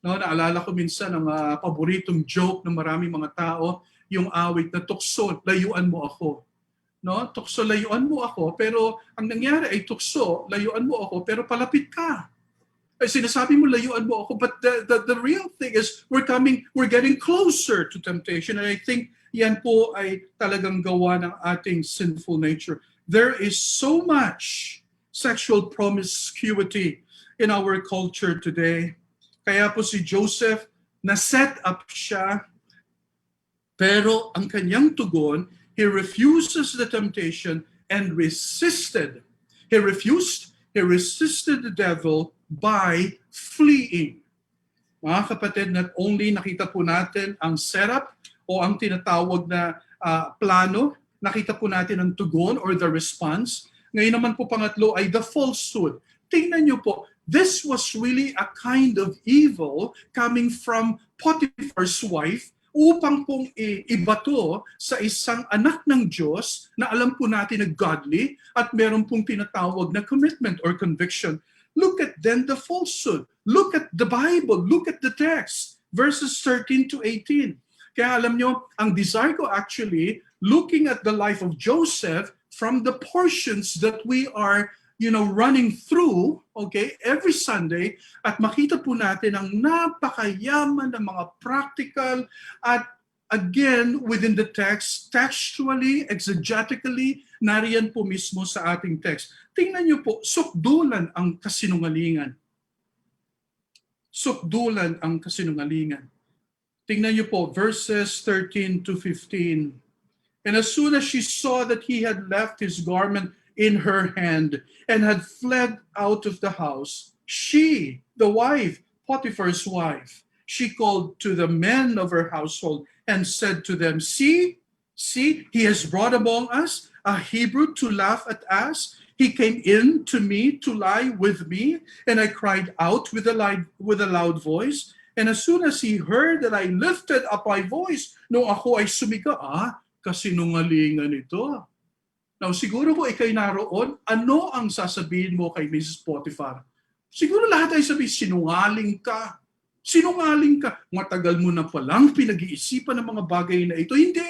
No, naalala ko minsan ang paboritong joke ng maraming mga tao, yung awit na tukso, layuan mo ako. No, tukso, layuan mo ako, pero ang nangyari ay tukso, layuan mo ako, pero palapit ka. Ay sinasabi mo layuan mo ako, but the real thing is we're getting closer to temptation, and I think yan po ay talagang gawa ng ating sinful nature. There is so much sexual promiscuity in our culture today. Kaya po si Joseph, na-set up siya, pero ang kanyang tugon, he refuses the temptation and resisted. He refused, he resisted the devil by fleeing. Mga kapatid, not only nakita po natin ang setup o ang tinatawag na plano, nakita po natin ang tugon or the response. Ngayon naman po pangatlo ay the falsehood. Tingnan niyo po, this was really a kind of evil coming from Potiphar's wife upang pong ibato sa isang anak ng Diyos na alam po natin na godly at meron pong tinatawag na commitment or conviction. Look at then the falsehood. Look at the Bible. Look at the text. Verses 13 to 18. Kaya alam nyo, ang desire ko actually, looking at the life of Joseph from the portions that we are running through, okay, every Sunday, at makita po natin ang napakayaman ng mga practical at again, within the text, textually, exegetically, nariyan po mismo sa ating text. Tingnan niyo po, sukdulan ang kasinungalingan. Sukdulan ang kasinungalingan. Tingnan niyo po, verses 13 to 15. And as soon as she saw that he had left his garment in her hand and had fled out of the house, she, the wife, Potiphar's wife, she called to the men of her household and said to them, See, he has brought among us a Hebrew to laugh at us. He came in to me to lie with me, and I cried out with a loud voice. And as soon as he heard that I lifted up my voice, nung ako ay sumiga, kasinungalingan ito. Now, siguro kung ikay naroon, ano ang sasabihin mo kay Mrs. Potiphar? Siguro lahat ay sabihin, sinungaling ka. Sinungaling ka. Matagal mo na palang pinag-iisipan ng mga bagay na ito. Hindi.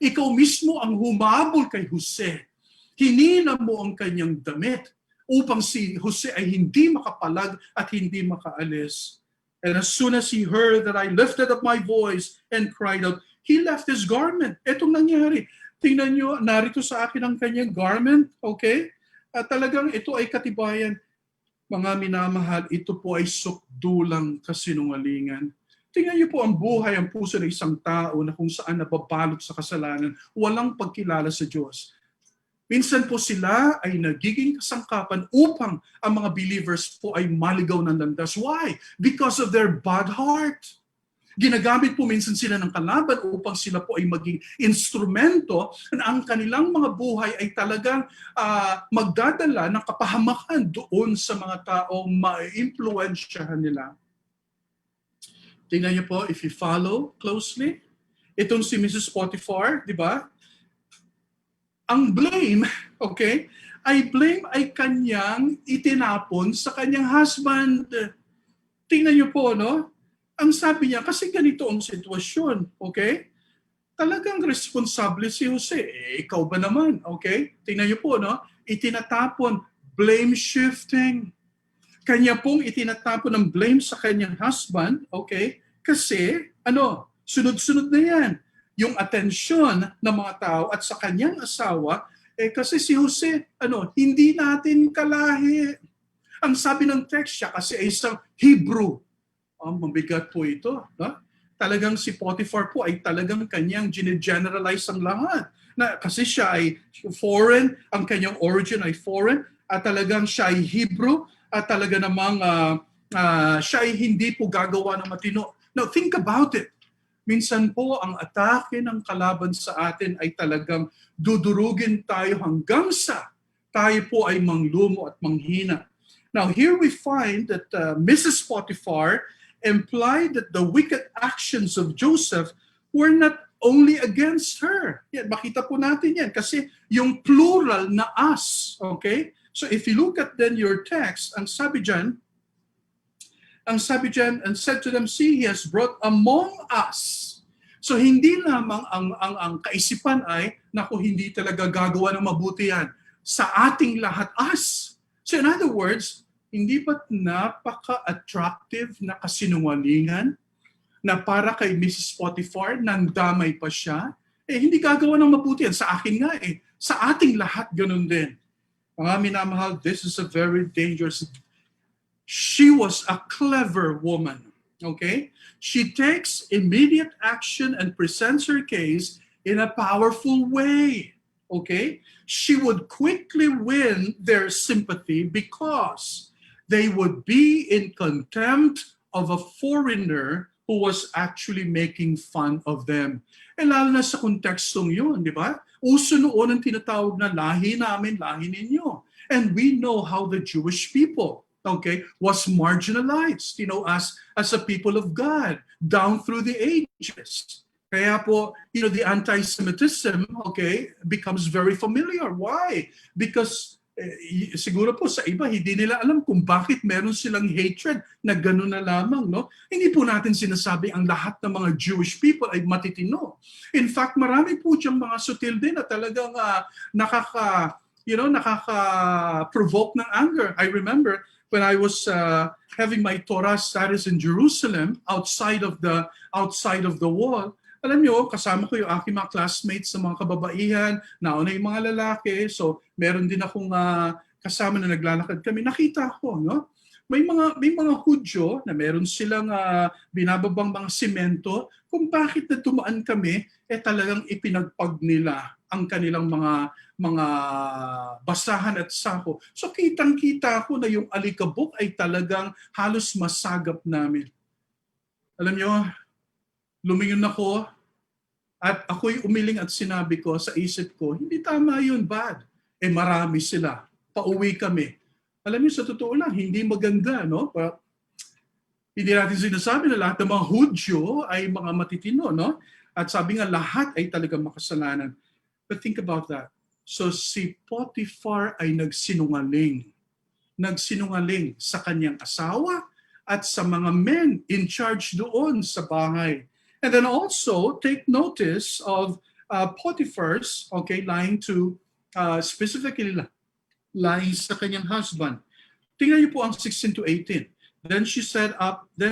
Ikaw mismo ang humabol kay Jose. Hinina mo ang kanyang damit upang si Jose ay hindi makapalag at hindi makaalis. And as soon as he heard that I lifted up my voice and cried out, he left his garment. Etong nangyari. Tingnan nyo, narito sa akin ang kanyang garment, okay? At talagang ito ay katibayan. Mga minamahal, ito po ay sukdulang kasinungalingan. Tingnan nyo po ang buhay, ang puso ng isang tao na kung saan nababalot sa kasalanan, walang pagkilala sa Diyos. Minsan po sila ay nagiging kasangkapan upang ang mga believers po ay maligaw ng landas. Why? Because of their bad heart. Ginagamit po minsan sila ng kalaban upang sila po ay maging instrumento na ang kanilang mga buhay ay talagang magdadala ng kapahamakan doon sa mga taong ma-influensyahan nila. Tingnan niyo po, if you follow closely, itong si Mrs. Potiphar, di ba? Ang blame, okay, ay kanyang itinapon sa kanyang husband. Tingnan niyo po, no? Ang sabi niya, kasi ganito ang sitwasyon, okay? Talagang responsable si Jose. Ikaw ba naman, okay? Tingnan niyo po, no? Itinatapon, blame shifting. Kanya pong itinatapon ng blame sa kanyang husband, okay? Kasi, sunod-sunod na yan. Yung atensyon ng mga tao at sa kanyang asawa, kasi si Jose, hindi natin kalahi. Ang sabi ng text siya, kasi ay isang Hebrew. Mabigat po ito. No? Talagang si Potiphar po ay talagang kanyang generalize ang lahat. Kasi siya ay foreign, ang kanyang origin ay foreign, at talagang siya ay Hebrew, at talaga namang siya ay hindi po gagawa ng matino. Now, think about it. Minsan po, ang atake ng kalaban sa atin ay talagang dudurugin tayo hanggang sa tayo po ay manglumo at manghina. Now, here we find that Mrs. Potiphar implied that the wicked actions of Joseph were not only against her. Yan, makita po natin yan kasi yung plural na us, okay? So if you look at then your text, ang sabi dyan, and said to them, see, he has brought among us. So hindi lamang ang kaisipan ay, naku, hindi talaga gagawa ng mabuti yan. Sa ating lahat, us. So in other words, hindi ba't napaka-attractive na kasinungalingan na para kay Mrs. Potiphar, nandamay pa siya? Hindi gagawa ng mabuti yan. Sa akin nga Sa ating lahat, ganun din. Mga minamahal, this is a very dangerous. She was a clever woman. Okay? She takes immediate action and presents her case in a powerful way. okay, she would quickly win their sympathy because they would be in contempt of a foreigner who was actually making fun of them. Eh lalo na sa kontekstong yun, di ba? Uso noon ang tinatawag na lahi namin, lahi ninyo. And we know how the Jewish people, okay, was marginalized, as a people of God down through the ages. Kaya po, the anti-Semitism, okay, becomes very familiar. Why? Because siguro po sa iba, hindi nila alam kung bakit meron silang hatred na gano'n na lamang, no? Hindi po natin sinasabi ang lahat ng mga Jewish people ay matitino. In fact, marami po diyang mga sutil din na talagang nakaka-provoke ng anger. I remember when I was having my Torah studies in Jerusalem, outside of the wall, alam nyo, kasama ko yung aking mga classmates sa mga kababaihan, nauna yung mga lalaki, so meron din akong kasama na naglalakad kami. Nakita ko, no? May mga Hudyo na meron silang binababang mga simento, kung bakit na tumaan kami, talagang ipinagpag nila ang kanilang mga basahan at sako. So kitang-kita ko na yung alikabok ay talagang halos masagap namin. Alam nyo, lumingon ako at ako'y umiling at sinabi ko sa isip ko, hindi tama yun, bad. Marami sila. Pauwi kami. Alam niyo, sa totoo lang, hindi maganda, no? But, hindi natin sinasabi na lahat ng mga Hudyo ay mga matitino, no? At sabi nga, lahat ay talagang makasalanan. But think about that. So si Potiphar ay nagsinungaling. Nagsinungaling sa kanyang asawa at sa mga men in charge doon sa bahay. And then also take notice of Potiphar's, okay, lying to, specifically lying sa kanyang husband. Tingnan niyo po ang 16 to 18. Then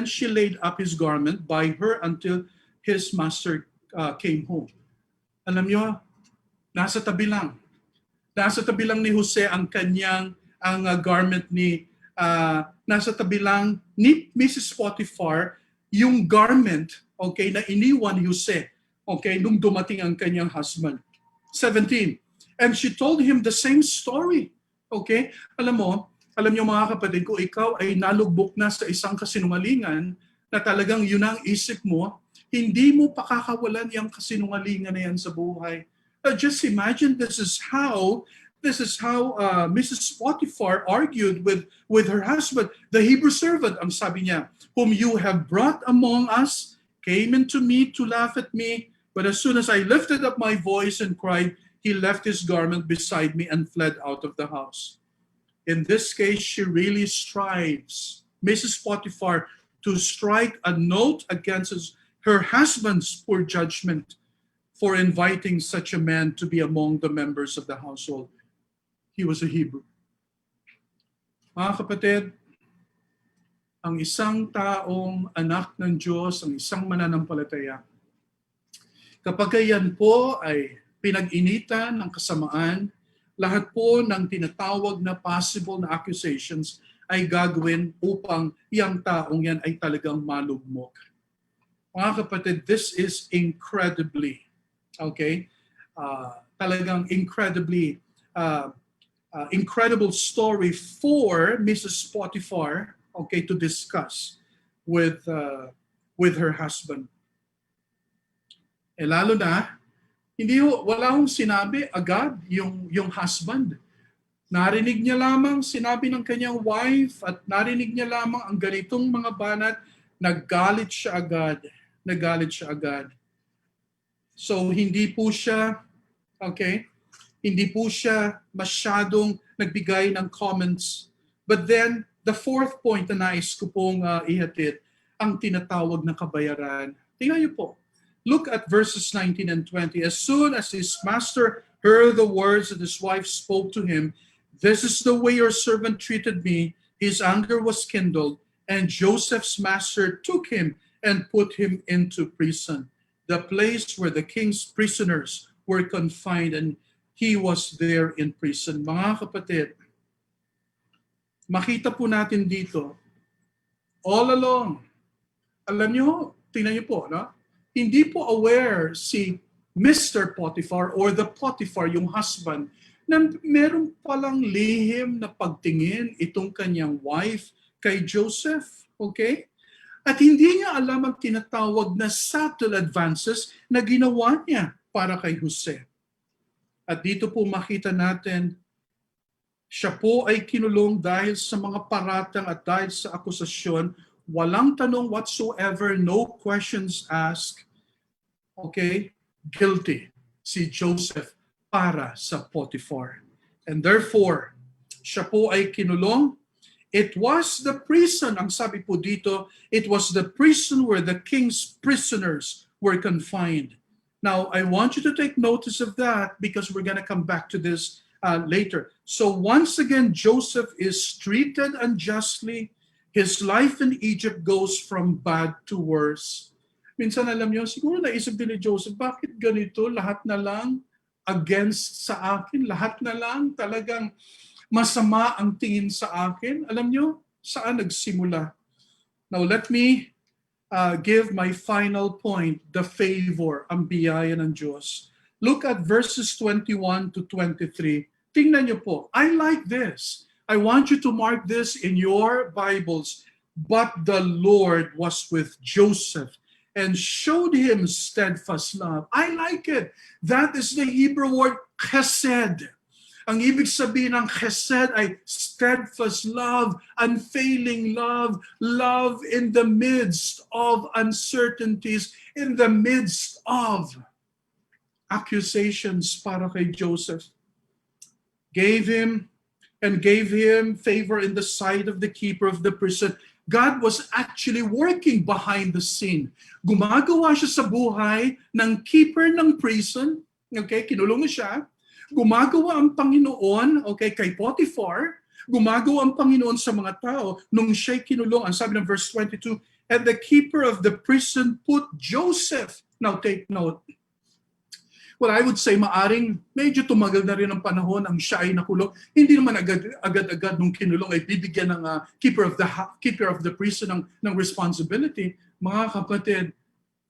she laid up his garment by her until his master came home. Alam niyo, nasa tabi lang ni Jose ang garment ni, nasa tabi lang ni Mrs. Potiphar yung garment, okay, na iniwan ni Jose, okay, nung dumating ang kanyang husband. 17. And she told him the same story. Okay? Alam niyo mga kapatid, kung ikaw ay nalugbok na sa isang kasinungalingan na talagang yun ang isip mo, hindi mo pakakawalan yung kasinungalingan na yan sa buhay. Just imagine this is how Mrs. Potiphar argued with her husband, the Hebrew servant, ang sabi niya, whom you have brought among us, came into me to laugh at me, but as soon as I lifted up my voice and cried, he left his garment beside me and fled out of the house. In this case, she really strives, Mrs. Potiphar, to strike a note against her husband's poor judgment for inviting such a man to be among the members of the household. He was a Hebrew. Mga kapatid, ang isang taong anak ng Diyos, ang isang mananampalataya, kapag yan po ay pinag-initan ng kasamaan, lahat po ng tinatawag na possible na accusations ay gagawin upang yang taong yan ay talagang malugmok. Mga kapatid, this is incredibly, okay, talagang incredible story for Mrs. Potiphar, okay, to discuss with her husband. Lalo na, wala akong sinabi agad yung husband. Narinig niya lamang sinabi ng kanyang wife at narinig niya lamang ang ganitong mga banat, naggalit siya agad. So hindi po siya masyadong nagbigay ng comments. But then, the fourth point na nais ko pong ihatid, ang tinatawag na kabayaran. Tingnan niyo po. Look at verses 19 and 20. As soon as his master heard the words that his wife spoke to him, "This is the way your servant treated me," his anger was kindled, and Joseph's master took him and put him into prison, the place where the king's prisoners were confined, and he was there in prison. Mga kapatid, makita po natin dito, all along, alam niyo, tingnan niyo po, no? Hindi po aware si Mr. Potiphar or the Potiphar, yung husband, na meron palang lihim na pagtingin itong kanyang wife kay Joseph. Okay? At hindi niya alam ang tinatawag na subtle advances na ginawa niya para kay Jose. At dito po makita natin, siya po ay kinulong dahil sa mga paratang at dahil sa akusasyon, walang tanong whatsoever, no questions asked. Okay? Guilty si Joseph para sa Potiphar. And therefore, siya po ay kinulong. It was the prison, ang sabi po dito, it was the prison where the king's prisoners were confined. Now, I want you to take notice of that because we're going to come back to this later. So once again, Joseph is treated unjustly. His life in Egypt goes from bad to worse. Minsan alam niyo, siguro naisip din ni Joseph, bakit ganito? Lahat na lang against sa akin. Lahat na lang talagang masama ang tingin sa akin. Alam niyo, saan nagsimula? Now let me give my final point, the favor, ang biyaya ng Diyos. Look at verses 21 to 23. Tingnan niyo po. I like this. I want you to mark this in your Bibles. But the Lord was with Joseph and showed him steadfast love. I like it. That is the Hebrew word chesed. Ang ibig sabihin ng chesed ay steadfast love, unfailing love, love in the midst of uncertainties, in the midst of accusations para kay Joseph. Gave him favor in the sight of the keeper of the prison. God was actually working behind the scene. Gumagawa siya sa buhay ng keeper ng prison. Okay, kinulong siya. Gumagawa ang Panginoon, okay, kay Potiphar. Gumagawa ang Panginoon sa mga tao nung siya'y kinulong. Ang sabi ng verse 22, and the keeper of the prison put Joseph. Now take note. Well, I would say maaring medyo tumagal na rin ang panahon ang siya ay nakulong. Hindi naman agad-agad nung kinulong ay bibigyan ng keeper of the prison ng responsibility. Mga kapatid,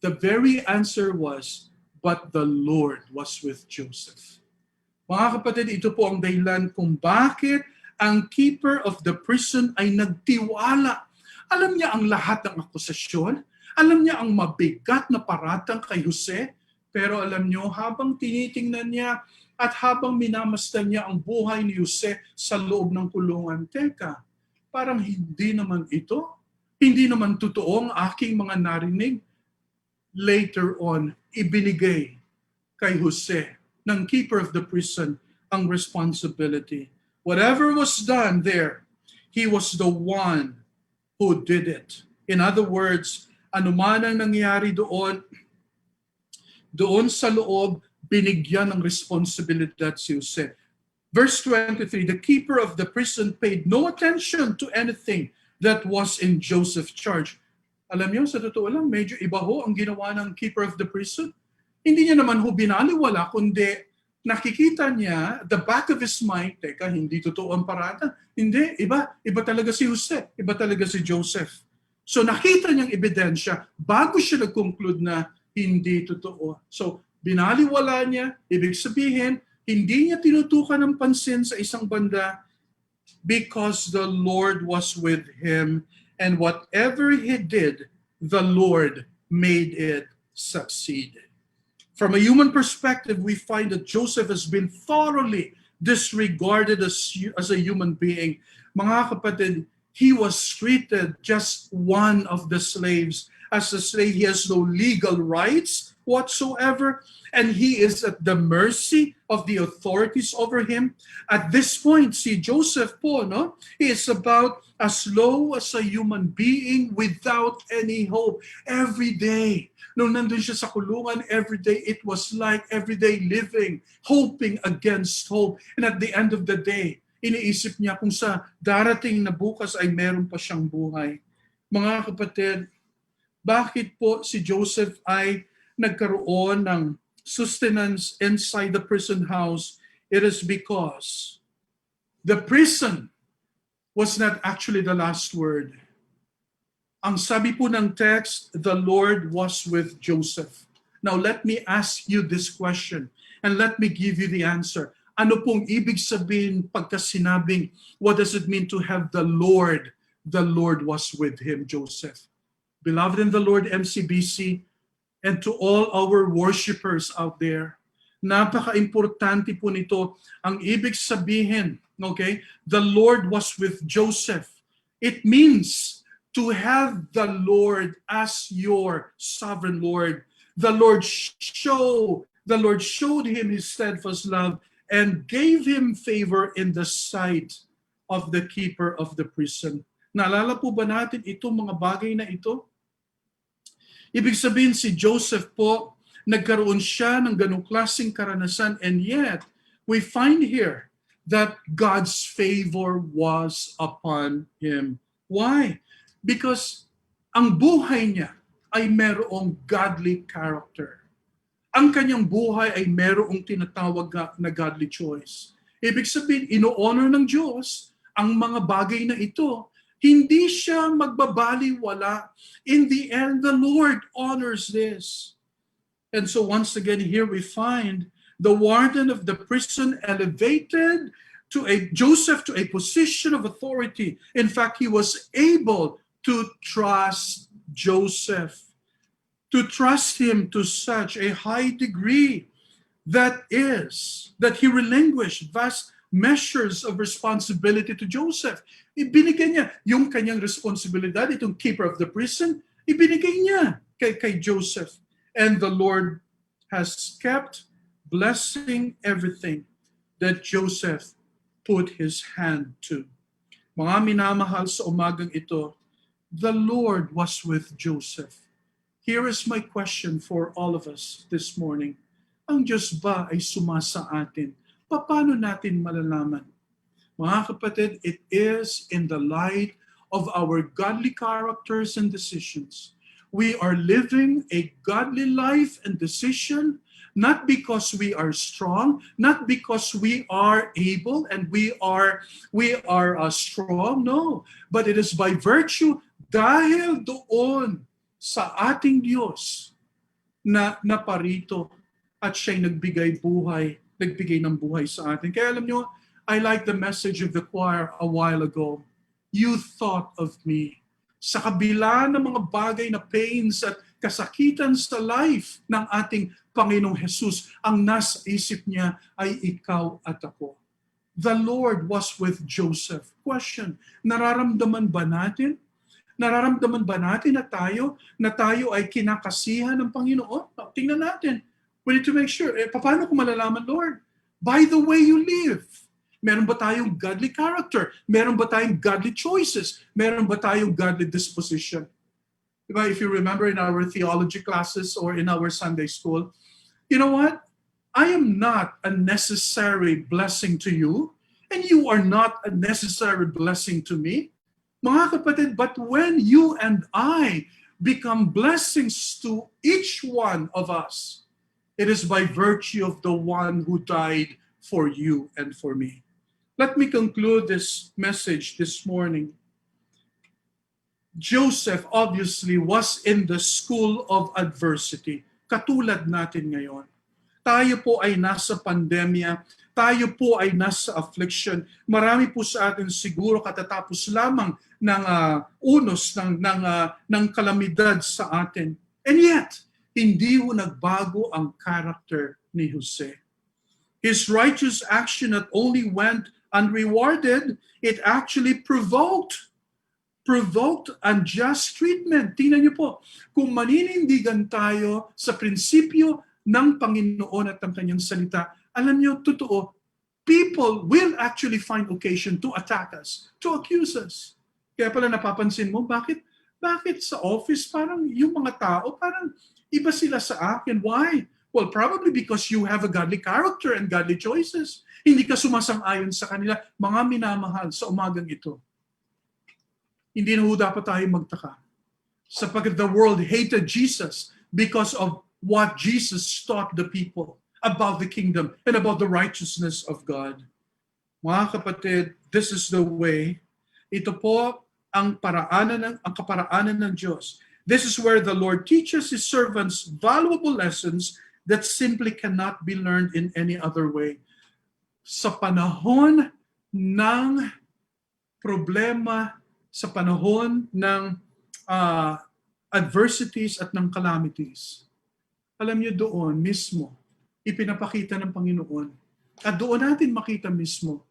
the very answer was, but the Lord was with Joseph. Mga kapatid, ito po ang dahilan kung bakit ang keeper of the prison ay nagtiwala. Alam niya ang lahat ng akusasyon. Alam niya ang mabigat na paratang kay Jose. Pero alam niyo, habang tinitingnan niya at habang minamasdan niya ang buhay ni Jose sa loob ng kulungan, teka, parang hindi naman ito. Hindi naman totoo ang aking mga narinig. Later on, ibinigay kay Jose ng keeper of the prison ang responsibility. Whatever was done there, he was the one who did it. In other words, anuman ang nangyari doon sa loob, binigyan ng responsibilidad si Jose. Verse 23, the keeper of the prison paid no attention to anything that was in Joseph's charge. Alam niyo, sa totoo lang, medyo iba ho ang ginawa ng keeper of the prison. Hindi niya naman ho binaliwala, kundi nakikita niya, the back of his mind, teka, hindi totoo ang parada. Hindi, iba talaga si Jose, iba talaga si Joseph. So nakita niyang ebidensya bago siya nag-conclude na hindi totoo. So binaliwala niya, ibig sabihin, hindi niya tinutukan ng pansin sa isang banda because the Lord was with him and whatever he did, the Lord made it succeed. From a human perspective, we find that Joseph has been thoroughly disregarded as a human being. Mga kapatid, he was treated just one of the slaves. As a slave, he has no legal rights whatsoever, and he is at the mercy of the authorities over him. At this point, si Joseph po, no? He is about as low as a human being without any hope. Every day, nung nandun siya sa kulungan, every day, it was like everyday living, hoping against hope. And at the end of the day, iniisip niya kung sa darating na bukas ay meron pa siyang buhay. Mga kapatid, bakit po si Joseph ay nagkaroon ng sustenance inside the prison house? It is because the prison was not actually the last word. Ang sabi po ng text, the Lord was with Joseph. Now let me ask you this question and let me give you the answer. Ano pong ibig sabihin pagka sinabing, what does it mean to have the Lord? The Lord was with him, Joseph. Beloved in the Lord, MCBC, and to all our worshipers out there, napaka-importante po nito. Ang ibig sabihin, okay, the Lord was with Joseph. It means to have the Lord as your sovereign Lord. The Lord showed him his steadfast love and gave him favor in the sight of the keeper of the prison. Naalala po ba natin itong mga bagay na ito? Ibig sabihin si Joseph po, nagkaroon siya ng ganong klaseng karanasan, and yet we find here that God's favor was upon him. Why? Because ang buhay niya ay merong godly character. Ang kanyang buhay ay merong tinatawag na godly choice. Ibig sabihin, ino-honor ng Diyos ang mga bagay na ito. Hindi siya magbabaliwala. In the end, the Lord honors this. And so once again, here we find the warden of the prison elevated Joseph to a position of authority. In fact, he was able to trust Joseph, to trust him to such a high degree that he relinquished vast measures of responsibility to Joseph. Ibinigay niya yung kanyang responsibilidad, itong keeper of the prison, ibinigay niya kay Joseph. And the Lord has kept blessing everything that Joseph put his hand to. Mga minamahal sa umagang ito, the Lord was with Joseph. Here is my question for all of us this morning. Ang Diyos ba ay sumasa atin? Paano natin malalaman? Mga kapatid, it is in the light of our godly characters and decisions. We are living a godly life and decision, not because we are strong, not because we are able and we are strong, no. But it is by virtue, dahil doon sa ating Diyos na naparito at siya'y nagbigay ng buhay sa atin. Kaya alam nyo, I like the message of the choir a while ago. You thought of me. Sa kabila ng mga bagay na pains at kasakitan sa life ng ating Panginoong Jesus, ang nasa isip niya ay ikaw at ako. The Lord was with Joseph. Question, nararamdaman ba natin? Nararamdaman ba natin na tayo ay kinakasihan ng Panginoon? Tingnan natin. We need to make sure. Paano ko malalaman, Lord? By the way you live. Meron ba tayong godly character? Meron ba tayong godly choices? Meron ba tayong godly disposition? Diba, if you remember in our theology classes or in our Sunday school, you know what? I am not a necessary blessing to you, and you are not a necessary blessing to me. Mga kapatid, but when you and I become blessings to each one of us, it is by virtue of the one who died for you and for me. Let me conclude this message this morning. Joseph obviously was in the school of adversity. Katulad natin ngayon. Tayo po ay nasa pandemya. Tayo po ay nasa affliction. Marami po sa atin siguro katatapos lamang ng unos ng kalamidad sa atin. And yet, hindi po nagbago ang character ni Jose. His righteous action not only went unrewarded, it actually provoked unjust treatment. Tingnan niyo po, kung maninindigan tayo sa prinsipyo ng Panginoon at ng kanyang salita, alam niyo, totoo, people will actually find occasion to attack us, to accuse us. Kaya pala napapansin mo, bakit sa office parang yung mga tao, parang iba sila sa akin? Why? Well, probably because you have a godly character and godly choices. Hindi ka sumasang-ayon sa kanila. Mga minamahal, sa umagang ito, hindi na ho dapat tayo magtaka. Sapagkat the world hated Jesus because of what Jesus taught the people about the kingdom and about the righteousness of God. Mga kapatid, this is the way. Ito po ang kaparaanan ng Diyos This is where the Lord teaches His servants valuable lessons that simply cannot be learned in any other way. Sa panahon ng problema, sa panahon ng adversities at ng calamities, alam niyo doon mismo, ipinapakita ng Panginoon. At doon natin makita mismo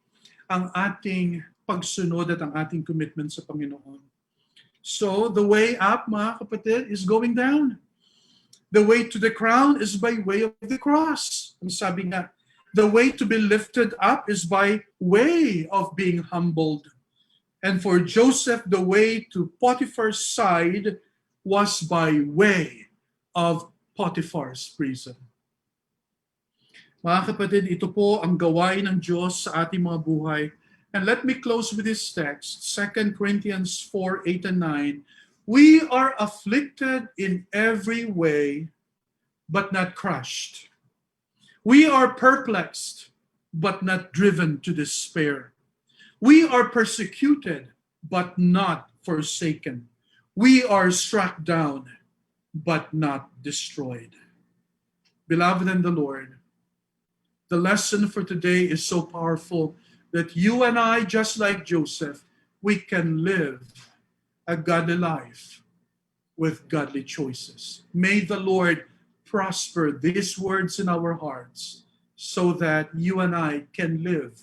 ang ating pagsunod at ang ating commitment sa Panginoon. So, the way up, mga kapatid, is going down. The way to the crown is by way of the cross. Ang sabi nga, the way to be lifted up is by way of being humbled. And for Joseph, the way to Potiphar's side was by way of Potiphar's prison. Mga kapatid, ito po ang gawain ng Diyos sa ating mga buhay. And let me close with this text, 2 Corinthians 4, 8 and 9. We are afflicted in every way, but not crushed. We are perplexed, but not driven to despair. We are persecuted, but not forsaken. We are struck down, but not destroyed. Beloved in the Lord, the lesson for today is so powerful that you and I, just like Joseph, we can live a godly life with godly choices. May the Lord prosper these words in our hearts so that you and I can live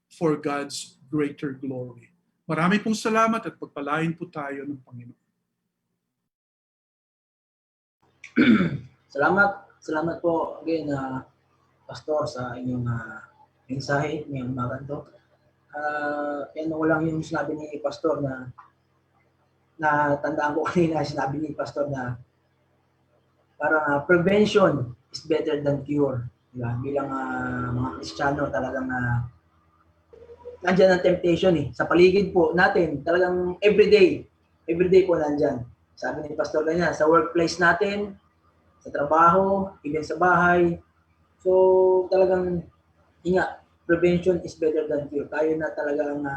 for God's greater glory. Marami pong salamat at pagpalain po tayo ng Panginoon. Salamat po again, Pastor, sa inyong mensahe ngayong umaga ito. Yan ko lang yung sinabi ni Pastor na tandaan ko kanina, sinabi ni Pastor na parang prevention is better than cure. Diba? Bilang mga Kristiyano, talagang nandyan ang temptation sa paligid po natin, talagang everyday po nandyan. Sabi ni Pastor ganyan, sa workplace natin, sa trabaho, even sa bahay. So talagang prevention is better than cure. Tayo na talagang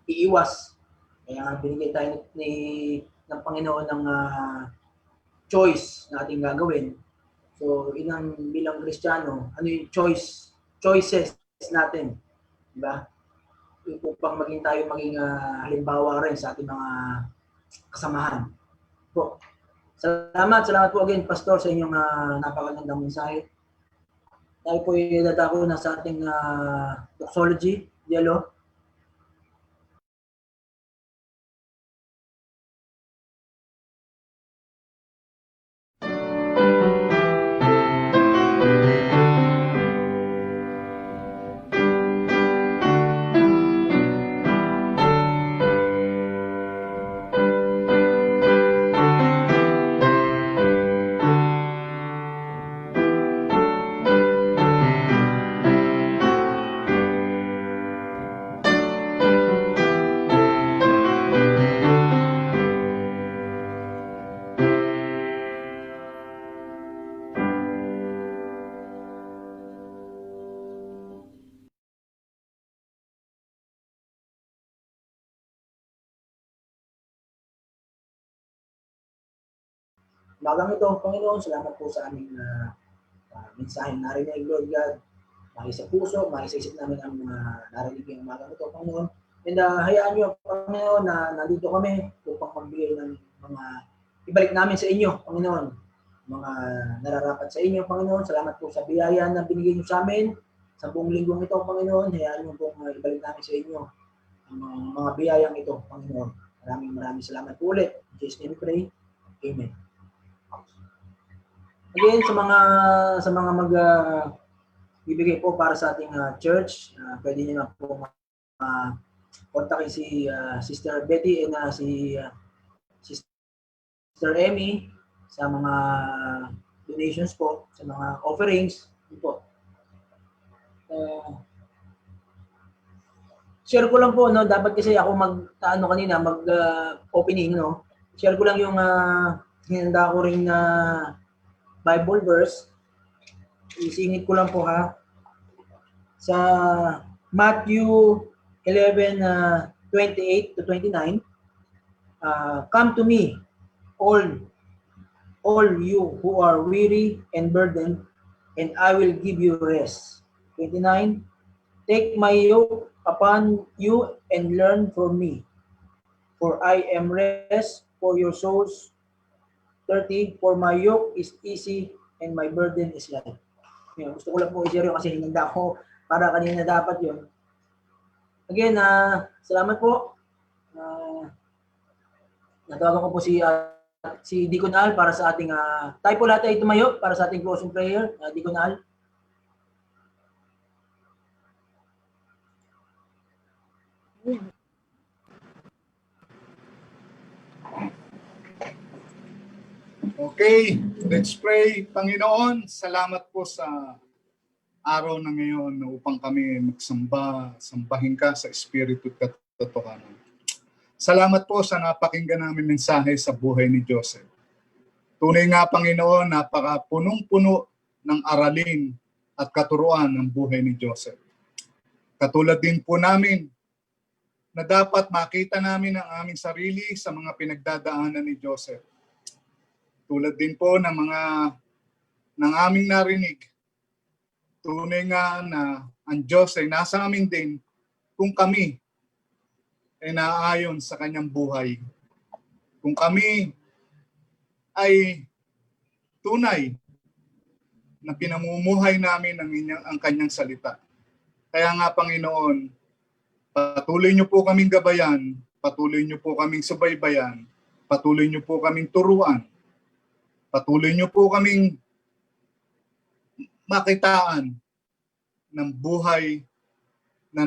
iiwas. Kaya binigay tayo ng Panginoon ng choice na ating gagawin. So, bilang Kristiyano, ano yung choices natin? Diba? Upang tayo maging halimbawa rin sa ating mga kasamahan. Po. Salamat po again, Pastor, sa inyong napakagandang mensahe. Tayo po dadako na sa ating doxology, dialogue. Magang ito, Panginoon, salamat po sa aming mensahe narinig, Lord God. Maki sa puso, maki sa isip namin ang narinig yung magang ito, Panginoon. And hayaan niyo, Panginoon, na nandito kami upang magbigay ng mga ibalik namin sa inyo, Panginoon. Mga nararapat sa inyo, Panginoon. Salamat po sa biyaya na binigay niyo sa amin. Sa buong linggong ito, Panginoon, hayaan niyo pong ibalik namin sa inyo ang mga biyayang ito, Panginoon. Maraming salamat po ulit. In Jesus' name we pray. Amen. Again, sa mga bibigay po para sa ating church, pwede niyo na po kontakin si Sister Betty and si Sister Emmy sa mga donations po, sa mga offerings po. Share ko lang po, no, dapat kasi ako mag-opening, no. Share ko lang yung hinanda ko ring Bible verse. Isingit ko lang po sa Matthew 11, 28 to 29. Come to me, all you who are weary and burdened, and I will give you rest. 29. Take my yoke upon you and learn from me, for I am rest for your souls. 30. For my yoke is easy and my burden is light. Yun, gusto ko lang po i-share yun kasi hinanda ko para kanina dapat yun. Again, salamat po. Natawagan ko po si Deacon Al para sa ating tayo po lahat ay tumayo para sa ating closing prayer. Deacon Al. Okay, let's pray. Panginoon, salamat po sa araw na ngayon na upang kami sambahin ka sa Espiritu at katotohanan. Salamat po sa napakinggan namin mensahe sa buhay ni Joseph. Tunay nga, Panginoon, punong-puno ng aralin at katuruan ng buhay ni Joseph. Katulad din po namin na dapat makita namin ang aming sarili sa mga pinagdadaanan ni Joseph. Tulad din po ng aming narinig. Tunay nga na ang Diyos ay nasa amin din kung kami ay naaayon sa kanyang buhay. Kung kami ay tunay na pinamumuhay namin ang kanyang salita. Kaya nga, Panginoon, patuloy niyo po kaming gabayan, patuloy niyo po kaming subaybayan, patuloy niyo po kaming turuan, patuloy niyo po kaming makitaan ng buhay na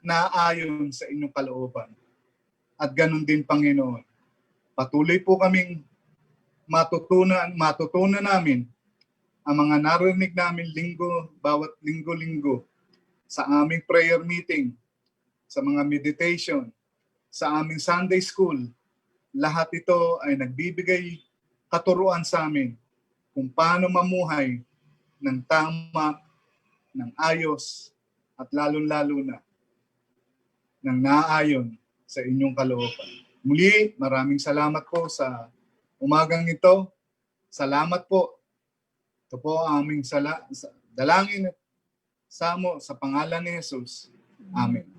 naayon sa inyong kalooban. At ganun din, Panginoon, patuloy po kaming matutunan namin ang mga narinig namin bawat linggo-linggo sa aming prayer meeting, sa mga meditation, sa aming Sunday school. Lahat ito ay nagbibigay katuruan sa amin kung paano mamuhay ng tama, ng ayos, at lalong-lalo na ng naayon sa inyong kalooban. Muli, maraming salamat po sa umagang ito. Salamat po. Ito po ang aming dalangin at samo sa pangalan ni Jesus. Amen.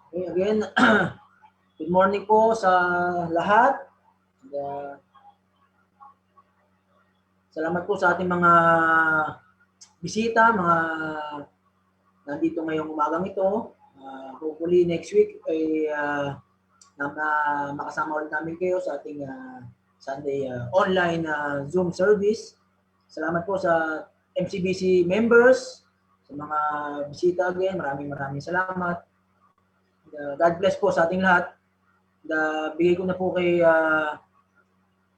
Okay, again, good morning po sa lahat. Salamat po sa ating mga bisita, mga nandito ngayong umagang ito. Hopefully next week ay makasama ulit namin kayo sa ating Sunday online Zoom service. Salamat po sa MCBC members, sa mga bisita again. Maraming salamat. God bless po sa ating lahat. Bigay ko na po kay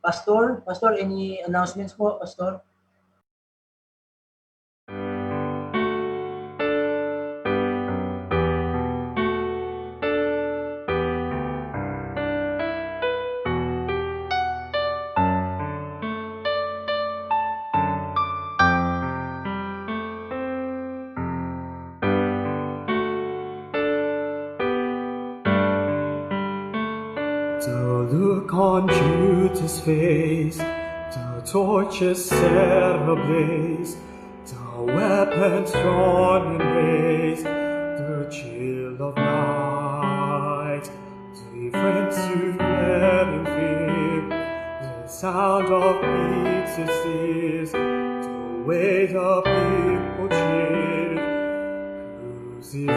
Pastor. Pastor, any announcements po, Pastor? look on Judas' face, the torches set ablaze, the weapons drawn and raised, the chill of night, the friends you've met in fear, the sound of beats and steers, the way the people cheer, crucified,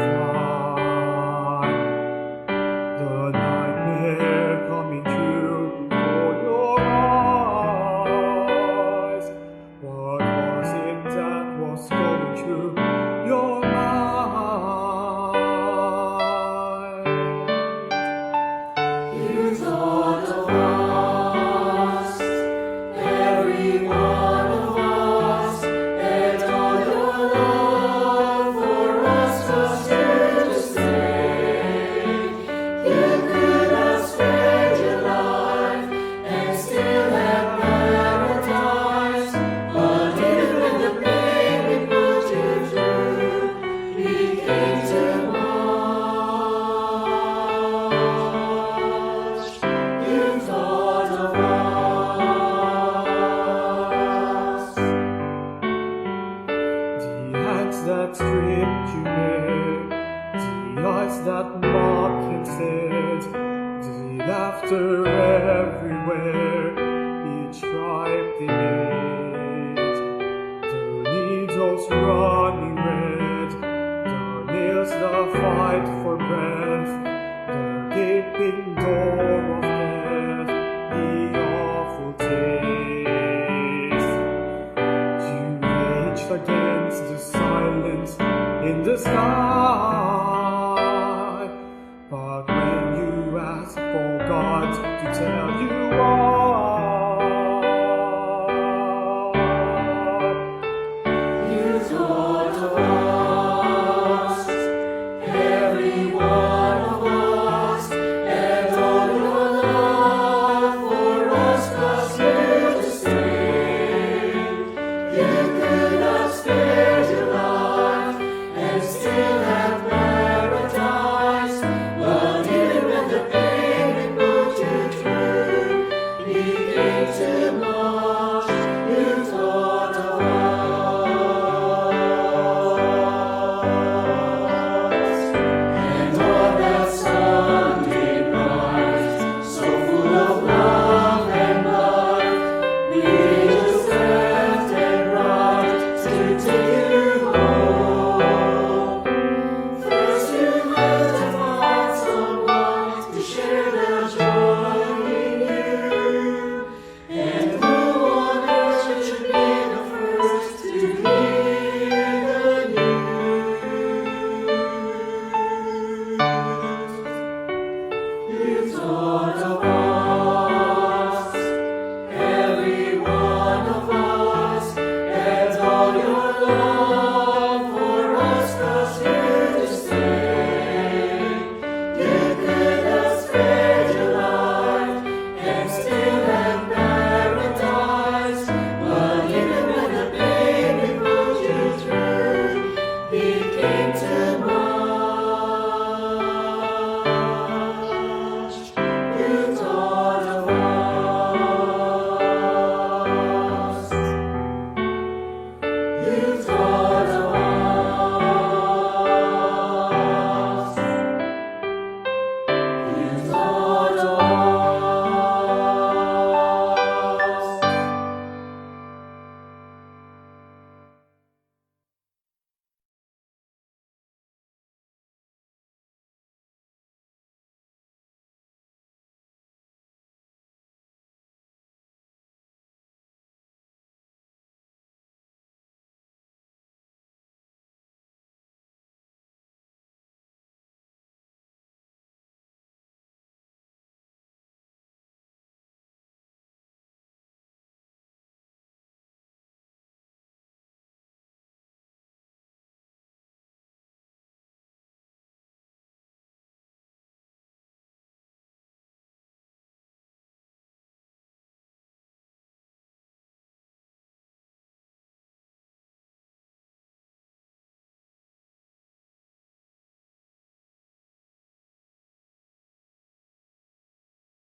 the nightmare coming true before your eyes. What was it that was going through your mind? You thought of us, every one of us, and all your love for us was here to stay. You could have spared your life and still have paradise, but even the pain we put you through became too much. You thought of us. The hands that stripped you bare, the eyes that mocked and said, the laughter everywhere, each stripe they made, the needles running red, the nails, the fight for breath, the gaping door of death, the awful taste. You raged against the silence in the sky.